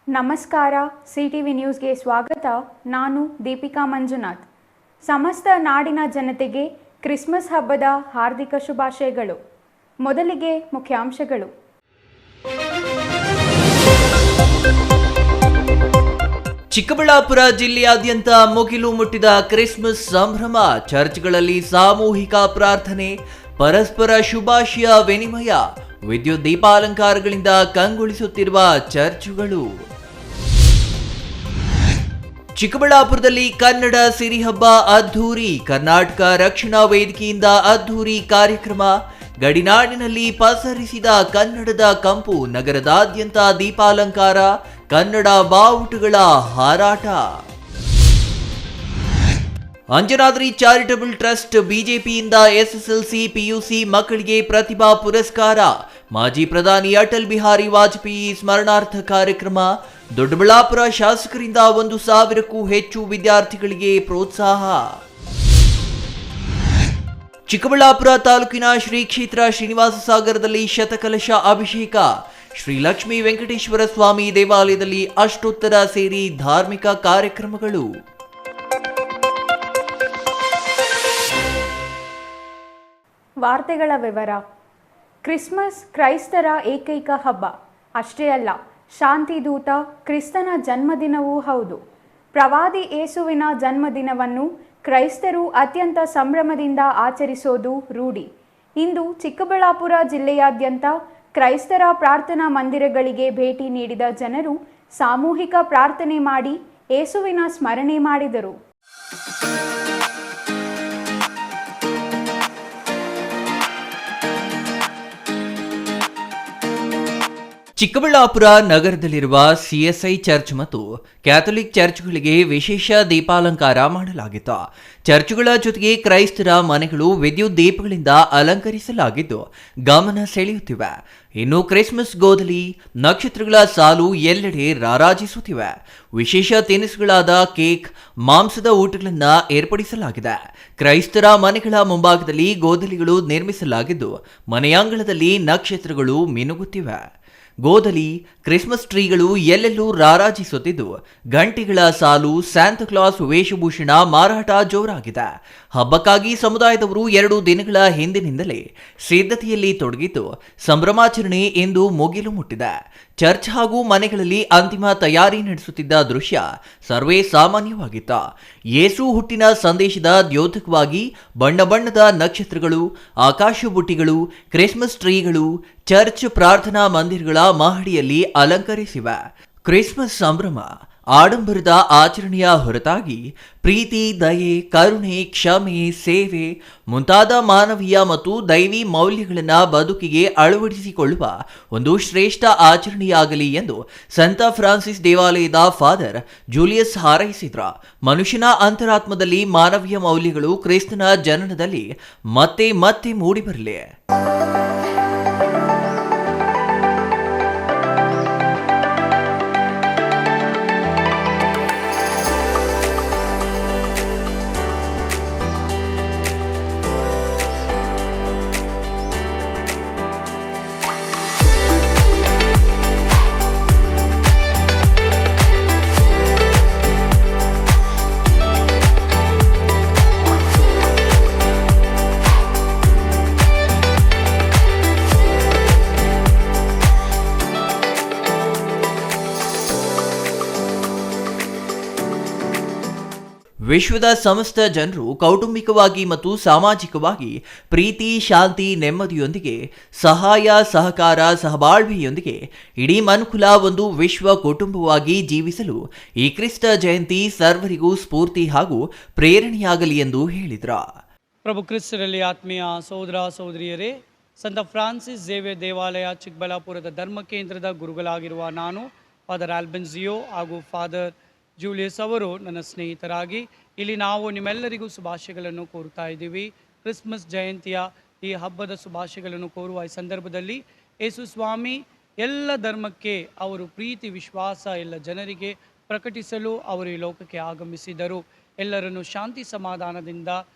ನಮಸ್ಕಾರ. CTV ನ್ಯೂಸ್ಗೆ ಸ್ವಾಗತ. ನಾನು ದೀಪಿಕಾ ಮಂಜುನಾಥ್. ಸಮಸ್ತ ನಾಡಿನ ಜನತೆಗೆ ಕ್ರಿಸ್ಮಸ್ ಹಬ್ಬದ ಹಾರ್ದಿಕ ಶುಭಾಶಯಗಳು. ಮೊದಲಿಗೆ ಮುಖ್ಯಾಂಶಗಳು. ಚಿಕ್ಕಬಳ್ಳಾಪುರ ಜಿಲ್ಲೆಯಾದ್ಯಂತ ಮುಗಿಲು ಮುಟ್ಟಿದ ಕ್ರಿಸ್ಮಸ್ ಸಂಭ್ರಮ. ಚರ್ಚ್ಗಳಲ್ಲಿ ಸಾಮೂಹಿಕ ಪ್ರಾರ್ಥನೆ, ಪರಸ್ಪರ ಶುಭಾಶಯ ವಿನಿಮಯ, ವಿದ್ಯುತ್ ದೀಪಾಲಂಕಾರಗಳಿಂದ ಕಂಗೊಳಿಸುತ್ತಿರುವ ಚರ್ಚುಗಳು. ಚಿಕ್ಕಬಳ್ಳಾಪುರದಲ್ಲಿ ಕನ್ನಡ ಸಿರಿ ಹಬ್ಬ ಅದ್ಧೂರಿ. ಕರ್ನಾಟಕ ರಕ್ಷಣಾ ವೇದಿಕೆಯಿಂದ ಅದ್ಧೂರಿ ಕಾರ್ಯಕ್ರಮ. ಗಡಿನಾಡಿನಲ್ಲಿ ಪಸರಿಸಿದ ಕನ್ನಡದ ಕಂಪು. ನಗರದಾದ್ಯಂತ ದೀಪಾಲಂಕಾರ, ಕನ್ನಡ ಬಾವುಟಗಳ ಹಾರಾಟ. ಅಂಜನಾದ್ರಿ ಚಾರಿಟಬಲ್ ಟ್ರಸ್ಟ್ ಬಿಜೆಪಿಯಿಂದ SSLC PUC ಮಕ್ಕಳಿಗೆ ಪ್ರತಿಭಾ ಪುರಸ್ಕಾರ. ಮಾಜಿ ಪ್ರಧಾನಿ ಅಟಲ್ ಬಿಹಾರಿ ವಾಜಪೇಯಿ ಸ್ಮರಣಾರ್ಥ ಕಾರ್ಯಕ್ರಮ. ದೊಡ್ಡಬಳ್ಳಾಪುರ ಶಾಸಕರಿಂದ 1,000ಕ್ಕೂ ಹೆಚ್ಚು ವಿದ್ಯಾರ್ಥಿಗಳಿಗೆ ಪ್ರೋತ್ಸಾಹ. ಚಿಕ್ಕಬಳ್ಳಾಪುರ ತಾಲೂಕಿನ ಶ್ರೀ ಕ್ಷೇತ್ರ ಶ್ರೀನಿವಾಸ ಸಾಗರದಲ್ಲಿ ಶತಕಲಶ ಅಭಿಷೇಕ. ಶ್ರೀ ಲಕ್ಷ್ಮೀ ವೆಂಕಟೇಶ್ವರ ಸ್ವಾಮಿ ದೇವಾಲಯದಲ್ಲಿ ಅಷ್ಟೋತ್ತರ ಸೇರಿ ಧಾರ್ಮಿಕ ಕಾರ್ಯಕ್ರಮಗಳು. ವಾರ್ತೆಗಳ ವಿವರ. ಕ್ರಿಸ್ಮಸ್ ಕ್ರೈಸ್ತರ ಏಕೈಕ ಹಬ್ಬ. ಅಷ್ಟೇ ಅಲ್ಲ, ಶಾಂತಿದೂತ ಕ್ರಿಸ್ತನ ಜನ್ಮದಿನವೂ ಹೌದು. ಪ್ರವಾದಿ ಯೇಸುವಿನ ಜನ್ಮದಿನವನ್ನು ಕ್ರೈಸ್ತರು ಅತ್ಯಂತ ಸಂಭ್ರಮದಿಂದ ಆಚರಿಸೋದು ರೂಢಿ. ಇಂದು ಚಿಕ್ಕಬಳ್ಳಾಪುರ ಜಿಲ್ಲೆಯಾದ್ಯಂತ ಕ್ರೈಸ್ತರ ಪ್ರಾರ್ಥನಾ ಮಂದಿರಗಳಿಗೆ ಭೇಟಿ ನೀಡಿದ ಜನರು ಸಾಮೂಹಿಕ ಪ್ರಾರ್ಥನೆ ಮಾಡಿ ಯೇಸುವಿನ ಸ್ಮರಣೆ ಮಾಡಿದರು. ಚಿಕ್ಕಬಳ್ಳಾಪುರ ನಗರದಲ್ಲಿರುವ CSI ಚರ್ಚ್ ಮತ್ತು ಕ್ಯಾಥೋಲಿಕ್ ಚರ್ಚ್ಗಳಿಗೆ ವಿಶೇಷ ದೀಪಾಲಂಕಾರ ಮಾಡಲಾಗಿತ್ತು. ಚರ್ಚ್ಗಳ ಜೊತೆಗೆ ಕ್ರೈಸ್ತರ ಮನೆಗಳು ವಿದ್ಯುತ್ ದೀಪಗಳಿಂದ ಅಲಂಕರಿಸಲಾಗಿದ್ದು ಗಮನ ಸೆಳೆಯುತ್ತಿವೆ. ಇನ್ನು ಕ್ರಿಸ್ಮಸ್ ಗೋಧಲಿ, ನಕ್ಷತ್ರಗಳ ಸಾಲು ಎಲ್ಲೆಡೆ ರಾರಾಜಿಸುತ್ತಿವೆ. ವಿಶೇಷ ತಿನಿಸುಗಳಾದ ಕೇಕ್, ಮಾಂಸದ ಊಟಗಳನ್ನು ಏರ್ಪಡಿಸಲಾಗಿದೆ. ಕ್ರೈಸ್ತರ ಮನೆಗಳ ಮುಂಭಾಗದಲ್ಲಿ ಗೋಧಲಿಗಳು ನಿರ್ಮಿಸಲಾಗಿದ್ದು ಮನೆಯಂಗಳದಲ್ಲಿ ನಕ್ಷತ್ರಗಳು ಮಿನುಗುತ್ತಿವೆ. ಗೋಧಲಿ, ಕ್ರಿಸ್ಮಸ್ ಟ್ರೀಗಳು ಎಲ್ಲೆಲ್ಲೂ ರಾರಾಜಿಸುತ್ತಿದ್ದು ಗಂಟೆಗಳ ಸಾಲು, ಸ್ಯಾಂತಾಕ್ಲಾಸ್ ವೇಷಭೂಷಣ ಮಾರಾಟ ಜೋರಾಗಿದೆ. ಹಬ್ಬಕ್ಕಾಗಿ ಸಮುದಾಯದವರು 2 ದಿನಗಳ ಹಿಂದಿನಿಂದಲೇ ಸಿದ್ಧತೆಯಲ್ಲಿ ತೊಡಗಿದ್ದು ಸಂಭ್ರಮಾಚರಣೆ ಎಂದು ಮುಗಿಲು ಮುಟ್ಟಿದೆ. ಚರ್ಚ್ ಹಾಗೂ ಮನೆಗಳಲ್ಲಿ ಅಂತಿಮ ತಯಾರಿ ನಡೆಸುತ್ತಿದ್ದ ದೃಶ್ಯ ಸರ್ವೇ ಸಾಮಾನ್ಯವಾಗಿತ್ತು. ಯೇಸು ಹುಟ್ಟಿನ ಸಂದೇಶದ ದ್ಯೋತಕವಾಗಿ ಬಣ್ಣ ಬಣ್ಣದ ನಕ್ಷತ್ರಗಳು, ಆಕಾಶ ಬುಟ್ಟಿಗಳು, ಕ್ರಿಸ್ಮಸ್ ಟ್ರೀಗಳು ಚರ್ಚ್ ಪ್ರಾರ್ಥನಾ ಮಂದಿರಗಳ ಮಹಡಿಯಲ್ಲಿ ಅಲಂಕರಿಸಿವೆ. ಕ್ರಿಸ್ಮಸ್ ಸಂಭ್ರಮ ಆಡಂಬರದ ಆಚರಣೆಯ ಹೊರತಾಗಿ ಪ್ರೀತಿ, ದಯೆ, ಕರುಣೆ, ಕ್ಷಮೆ, ಸೇವೆ ಮುಂತಾದ ಮಾನವೀಯ ಮತ್ತು ದೈವಿ ಮೌಲ್ಯಗಳನ್ನು ಬದುಕಿಗೆ ಅಳವಡಿಸಿಕೊಳ್ಳುವ ಒಂದು ಶ್ರೇಷ್ಠ ಆಚರಣೆಯಾಗಲಿ ಎಂದು ಸಂತ ಫ್ರಾನ್ಸಿಸ್ ದೇವಾಲಯದ ಫಾದರ್ ಜೂಲಿಯಸ್ ಹಾರೈಸಿದ್ರು. ಮನುಷ್ಯನ ಅಂತರಾತ್ಮದಲ್ಲಿ ಮಾನವೀಯ ಮೌಲ್ಯಗಳು ಕ್ರಿಸ್ತನ ಜನನದಲ್ಲಿ ಮತ್ತೆ ಮತ್ತೆ ಮೂಡಿಬರಲಿ. ವಿಶ್ವದ ಸಮಸ್ತ ಜನರು ಕೌಟುಂಬಿಕವಾಗಿ ಮತ್ತು ಸಾಮಾಜಿಕವಾಗಿ ಪ್ರೀತಿ, ಶಾಂತಿ, ನೆಮ್ಮದಿಯೊಂದಿಗೆ ಸಹಾಯ, ಸಹಕಾರ, ಸಹಬಾಳ್ವೆಯೊಂದಿಗೆ ಇಡೀ ಮನುಕುಲ ಒಂದು ವಿಶ್ವ ಕುಟುಂಬವಾಗಿ ಜೀವಿಸಲು ಈ ಕ್ರಿಸ್ತ ಜಯಂತಿ ಸರ್ವರಿಗೂ ಸ್ಫೂರ್ತಿ ಹಾಗೂ ಪ್ರೇರಣೆಯಾಗಲಿ ಎಂದು ಹೇಳಿದರು. ಪ್ರಭು ಕ್ರಿಸ್ತರಲ್ಲಿ ಆತ್ಮೀಯ ಸಹೋದರ ಸಹೋದರಿಯರೇ, ಸಂತ ಫ್ರಾನ್ಸಿಸ್ ಝೇವಿಯರ್ ದೇವಾಲಯ ಚಿಕ್ಕಬಳ್ಳಾಪುರದ ಧರ್ಮ ಕೇಂದ್ರದ ಗುರುಗಳಾಗಿರುವ ನಾನು, ಫಾದರ್ ಆಲ್ಬೆನ್ಜಿಯೋ ಹಾಗೂ ಫಾದರ್ ಜೂಲಿಯಸ್ ಅವರು ನನ್ನ ಸ್ನೇಹಿತರಾಗಿ ಇಲ್ಲಿ ನಾವು ನಿಮ್ಮೆಲ್ಲರಿಗೂ ಶುಭಾಶಯಗಳನ್ನು ಕೋರುತ್ತಾ ಇದ್ದೀವಿ. ಕ್ರಿಸ್ಮಸ್ ಜಯಂತಿಯ ಈ ಹಬ್ಬದ ಶುಭಾಶಯಗಳನ್ನು ಕೋರುವ ಈ ಸಂದರ್ಭದಲ್ಲಿ ಯೇಸು ಸ್ವಾಮಿ ಎಲ್ಲ ಧರ್ಮಕ್ಕೆ ಅವರು ಪ್ರೀತಿ, ವಿಶ್ವಾಸ ಎಲ್ಲ ಜನರಿಗೆ ಪ್ರಕಟಿಸಲು ಅವರು ಈ ಲೋಕಕ್ಕೆ ಆಗಮಿಸಿದರು. ಎಲ್ಲರನ್ನು ಶಾಂತಿ ಸಮಾಧಾನದಿಂದ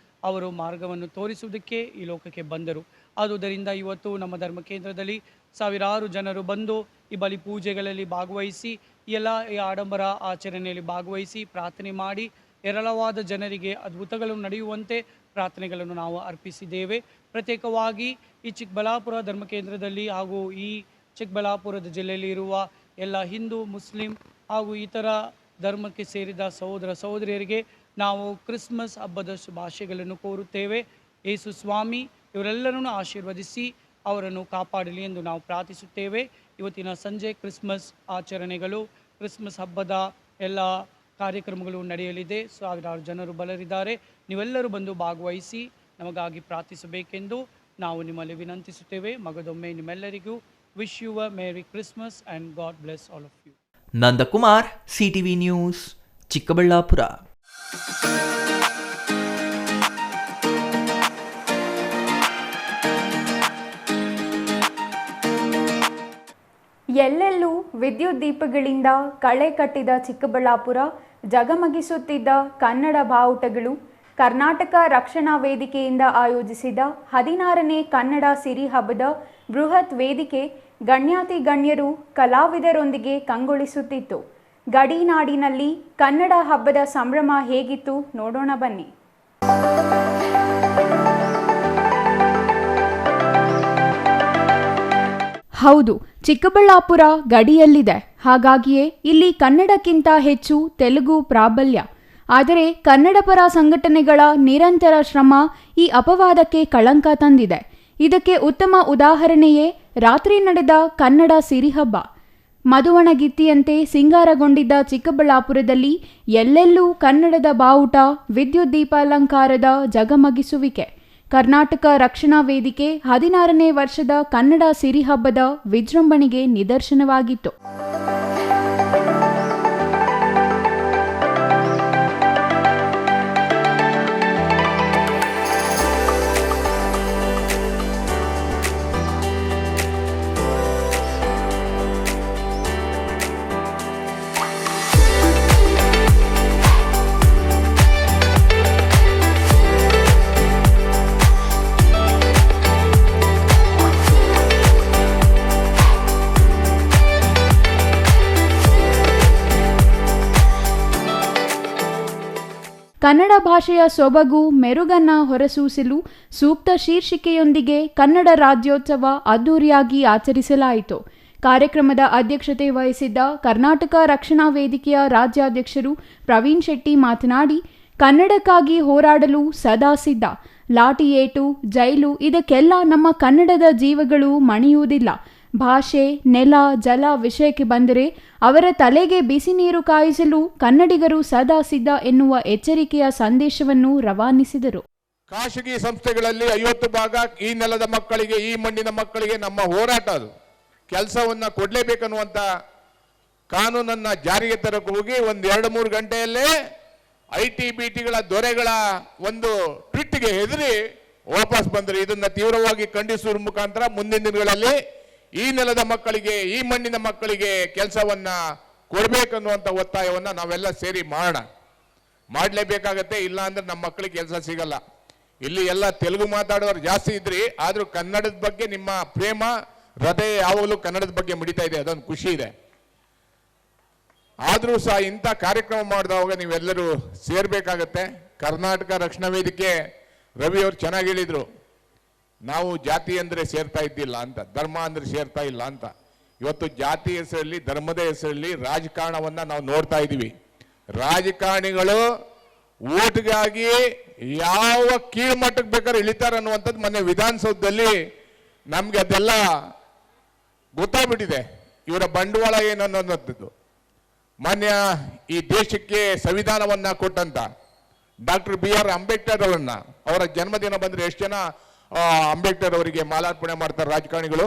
ಅವರು ಮಾರ್ಗವನ್ನು ತೋರಿಸುವುದಕ್ಕೆ ಈ ಲೋಕಕ್ಕೆ ಬಂದರು. ಆದುದರಿಂದ ಇವತ್ತು ನಮ್ಮ ಧರ್ಮ ಕೇಂದ್ರದಲ್ಲಿ ಸಾವಿರಾರು ಜನರು ಬಂದು ಈ ಬಲಿ ಪೂಜೆಗಳಲ್ಲಿ ಭಾಗವಹಿಸಿ ಈ ಆಡಂಬರ ಆಚರಣೆಯಲ್ಲಿ ಭಾಗವಹಿಸಿ ಪ್ರಾರ್ಥನೆ ಮಾಡಿ ಹೇರಳವಾದ ಜನರಿಗೆ ಅದ್ಭುತಗಳು ನಡೆಯುವಂತೆ ಪ್ರಾರ್ಥನೆಗಳನ್ನು ನಾವು ಅರ್ಪಿಸಿದ್ದೇವೆ. ಪ್ರತ್ಯೇಕವಾಗಿ ಈ ಚಿಕ್ಕಬಳ್ಳಾಪುರ ಧರ್ಮ ಕೇಂದ್ರದಲ್ಲಿ ಹಾಗೂ ಈ ಚಿಕ್ಕಬಳ್ಳಾಪುರದ ಜಿಲ್ಲೆಯಲ್ಲಿ ಇರುವ ಎಲ್ಲ ಹಿಂದೂ, ಮುಸ್ಲಿಂ ಹಾಗೂ ಇತರ ಧರ್ಮಕ್ಕೆ ಸೇರಿದ ಸಹೋದರ ಸಹೋದರಿಯರಿಗೆ ನಾವು ಕ್ರಿಸ್ಮಸ್ ಹಬ್ಬದ ಶುಭಾಶಯಗಳನ್ನು ಕೋರುತ್ತೇವೆ. ಯೇಸು ಸ್ವಾಮಿ ಇವರೆಲ್ಲರನ್ನು ಆಶೀರ್ವದಿಸಿ ಅವರನ್ನು ಕಾಪಾಡಲಿ ಎಂದು ನಾವು ಪ್ರಾರ್ಥಿಸುತ್ತೇವೆ. ಇವತ್ತಿನ ಸಂಜೆ ಕ್ರಿಸ್ಮಸ್ ಆಚರಣೆಗಳು, ಕ್ರಿಸ್ಮಸ್ ಹಬ್ಬದ ಎಲ್ಲ ಕಾರ್ಯಕ್ರಮಗಳು ನಡೆಯಲಿದೆ. ಸಾವಿರಾರು ಜನರು ಬರಲಿದ್ದಾರೆ. ನೀವೆಲ್ಲರೂ ಬಂದು ಭಾಗವಹಿಸಿ ನಮಗಾಗಿ ಪ್ರಾರ್ಥಿಸಬೇಕೆಂದು ನಾವು ನಿಮ್ಮಲ್ಲಿ ವಿನಂತಿಸುತ್ತೇವೆ. ಮಗದೊಮ್ಮೆ ನಿಮ್ಮೆಲ್ಲರಿಗೂ wish you a merry Christmas and God bless all of you. Nandakumar, CTV news, Chikkaballapur. ಎಲ್ಲೆಲ್ಲೂ ವಿದ್ಯುತ್ ದೀಪಗಳಿಂದ ಕಳೆ ಕಟ್ಟಿದ ಚಿಕ್ಕಬಳ್ಳಾಪುರ, ಜಗಮಗಿಸುತ್ತಿದ್ದ ಕನ್ನಡ ಬಾವುಟಗಳು. ಕರ್ನಾಟಕ ರಕ್ಷಣಾ ವೇದಿಕೆಯಿಂದ ಆಯೋಜಿಸಿದ 16ನೇ ಕನ್ನಡ ಸಿರಿ ಹಬ್ಬದ ಬೃಹತ್ ವೇದಿಕೆ ಗಣ್ಯಾತಿ ಗಣ್ಯರು, ಕಲಾವಿದರೊಂದಿಗೆ ಕಂಗೊಳಿಸುತ್ತಿತ್ತು. ಗಡಿನಾಡಿನಲ್ಲಿ ಕನ್ನಡ ಹಬ್ಬದ ಸಂಭ್ರಮ ಹೇಗಿತ್ತು ನೋಡೋಣ ಬನ್ನಿ. ಹೌದು, ಚಿಕ್ಕಬಳ್ಳಾಪುರ ಗಡಿಯಲ್ಲಿದೆ. ಹಾಗಾಗಿಯೇ ಇಲ್ಲಿ ಕನ್ನಡಕ್ಕಿಂತ ಹೆಚ್ಚು ತೆಲುಗು ಪ್ರಾಬಲ್ಯ. ಆದರೆ ಕನ್ನಡ ಪರ ಸಂಘಟನೆಗಳ ನಿರಂತರ ಶ್ರಮ ಈ ಅಪವಾದಕ್ಕೆ ಕಳಂಕ ತಂದಿದೆ. ಇದಕ್ಕೆ ಉತ್ತಮ ಉದಾಹರಣೆಯೇ ರಾತ್ರಿ ನಡೆದ ಕನ್ನಡ ಸಿರಿಹಬ್ಬ. ಮಧುವಣಗಿತ್ತಿಯಂತೆ ಸಿಂಗಾರಗೊಂಡಿದ್ದ ಚಿಕ್ಕಬಳ್ಳಾಪುರದಲ್ಲಿ ಎಲ್ಲೆಲ್ಲೂ ಕನ್ನಡದ ಬಾವುಟ, ವಿದ್ಯುತ್ ದೀಪಾಲಂಕಾರದ ಜಗಮಗಿಸುವಿಕೆ. ಕರ್ನಾಟಕ ರಕ್ಷಣಾ ವೇದಿಕೆ 16ನೇ ವರ್ಷದ ಕನ್ನಡ ಸಿರಿಹಬ್ಬದ ವಿಜೃಂಭಣೆಗೆ ನಿದರ್ಶನವಾಗಿತ್ತು. ಕನ್ನಡ ಭಾಷೆಯ ಸೊಬಗು ಮೆರುಗನ್ನ ಹೊರಸೂಸಲು ಸೂಕ್ತ ಶೀರ್ಷಿಕೆಯೊಂದಿಗೆ ಕನ್ನಡ ರಾಜ್ಯೋತ್ಸವ ಅದ್ದೂರಿಯಾಗಿ ಆಚರಿಸಲಾಯಿತು. ಕಾರ್ಯಕ್ರಮದ ಅಧ್ಯಕ್ಷತೆ ವಹಿಸಿದ್ದ ಕರ್ನಾಟಕ ರಕ್ಷಣಾ ವೇದಿಕೆಯ ರಾಜ್ಯಾಧ್ಯಕ್ಷರು ಪ್ರವೀಣ್ ಶೆಟ್ಟಿ ಮಾತನಾಡಿ, ಕನ್ನಡಕ್ಕಾಗಿ ಹೋರಾಡಲು ಸದಾ ಸಿದ್ಧ. ಲಾಠಿ ಏಟು, ಜೈಲು ಇದಕ್ಕೆಲ್ಲ ನಮ್ಮ ಕನ್ನಡದ ಜೀವಗಳು ಮಣಿಯುವುದಿಲ್ಲ. ಭಾಷೆ, ನೆಲ, ಜಲ ವಿಷಯಕ್ಕೆ ಬಂದರೆ ಅವರ ತಲೆಗೆ ಬಿಸಿ ನೀರು ಕಾಯಿಸಲು ಕನ್ನಡಿಗರು ಸದಾ ಸಿದ್ಧ ಎನ್ನುವ ಎಚ್ಚರಿಕೆಯ ಸಂದೇಶವನ್ನು ರವಾನಿಸಿದರು. ಖಾಸಗಿ ಸಂಸ್ಥೆಗಳಲ್ಲಿ 50 ಭಾಗ ಈ ನೆಲದ ಮಕ್ಕಳಿಗೆ, ಈ ಮಣ್ಣಿನ ಮಕ್ಕಳಿಗೆ ನಮ್ಮ ಹೋರಾಟ ಅದು. ಕೆಲಸವನ್ನ ಕೊಡ್ಲೇಬೇಕನ್ನುವಂತ ಕಾನೂನನ್ನ ಜಾರಿಗೆ ತರಕ್ಕೆ ಹೋಗಿ 1-2-3 ಗಂಟೆಯಲ್ಲೇ IT-BTಗಳ ದೊರೆಗಳ ಒಂದು ಟ್ವಿಟ್ಗೆ ಹೆದರಿ ವಾಪಸ್ ಬಂದರು. ಇದನ್ನ ತೀವ್ರವಾಗಿ ಖಂಡಿಸುವ ಮುಖಾಂತರ ಮುಂದಿನ ದಿನಗಳಲ್ಲಿ ಈ ನೆಲದ ಮಕ್ಕಳಿಗೆ, ಈ ಮಣ್ಣಿನ ಮಕ್ಕಳಿಗೆ ಕೆಲಸವನ್ನ ಕೊಡ್ಬೇಕನ್ನುವಂತ ಒತ್ತಾಯವನ್ನ ನಾವೆಲ್ಲ ಸೇರಿ ಮಾಡಲೇಬೇಕಾಗತ್ತೆ. ಇಲ್ಲ ಅಂದ್ರೆ ನಮ್ಮ ಮಕ್ಕಳಿಗೆ ಕೆಲಸ ಸಿಗಲ್ಲ. ಇಲ್ಲಿ ಎಲ್ಲ ತೆಲುಗು ಮಾತಾಡೋರು ಜಾಸ್ತಿ ಇದ್ರಿ, ಆದ್ರೂ ಕನ್ನಡದ ಬಗ್ಗೆ ನಿಮ್ಮ ಪ್ರೇಮ, ಹೃದಯ ಯಾವಾಗಲೂ ಕನ್ನಡದ ಬಗ್ಗೆ ಮಿಡಿತಾ ಇದೆ, ಅದೊಂದು ಖುಷಿ ಇದೆ. ಆದ್ರೂ ಸಹ ಇಂಥ ಕಾರ್ಯಕ್ರಮ ಮಾಡಿದವಾಗ ನೀವೆಲ್ಲರೂ ಸೇರ್ಬೇಕಾಗತ್ತೆ. ಕರ್ನಾಟಕ ರಕ್ಷಣಾ ವೇದಿಕೆ ರವಿ ಅವರು ಚೆನ್ನಾಗಿ ಹೇಳಿದ್ರು, ನಾವು ಜಾತಿ ಅಂದ್ರೆ ಸೇರ್ತಾ ಇದ್ದಿಲ್ಲ ಅಂತ, ಧರ್ಮ ಅಂದ್ರೆ ಸೇರ್ತಾ ಇಲ್ಲ ಅಂತ. ಇವತ್ತು ಜಾತಿ ಹೆಸರಲ್ಲಿ, ಧರ್ಮದ ಹೆಸರಲ್ಲಿ ರಾಜಕಾರಣವನ್ನ ನಾವು ನೋಡ್ತಾ ಇದೀವಿ. ರಾಜಕಾರಣಿಗಳು ಓಟ್ಗಾಗಿ ಯಾವ ಕೀಳ್ಮಟ್ಟಕ್ಕೆ ಬೇಕಾದ್ರೆ ಇಳಿತಾರೆ ಅನ್ನುವಂಥದ್ದು ಮೊನ್ನೆ ವಿಧಾನಸೌಧದಲ್ಲಿ ನಮ್ಗೆ ಅದೆಲ್ಲ ಗೊತ್ತಾಗ್ಬಿಟ್ಟಿದೆ. ಇವರ ಬಂಡವಾಳ ಏನನ್ನೋದು. ಮಾನ್ಯ ಈ ದೇಶಕ್ಕೆ ಸಂವಿಧಾನವನ್ನ ಕೊಟ್ಟಂತ ಡಾಕ್ಟರ್ BR ಅಂಬೇಡ್ಕರ್ ಅವರನ್ನ, ಅವರ ಜನ್ಮದಿನ ಬಂದ್ರೆ ಎಷ್ಟು ಜನ ಅಂಬೇಡ್ಕರ್ ಅವರಿಗೆ ಮಾಲಾರ್ಪಣೆ ಮಾಡ್ತಾರೆ ರಾಜಕಾರಣಿಗಳು?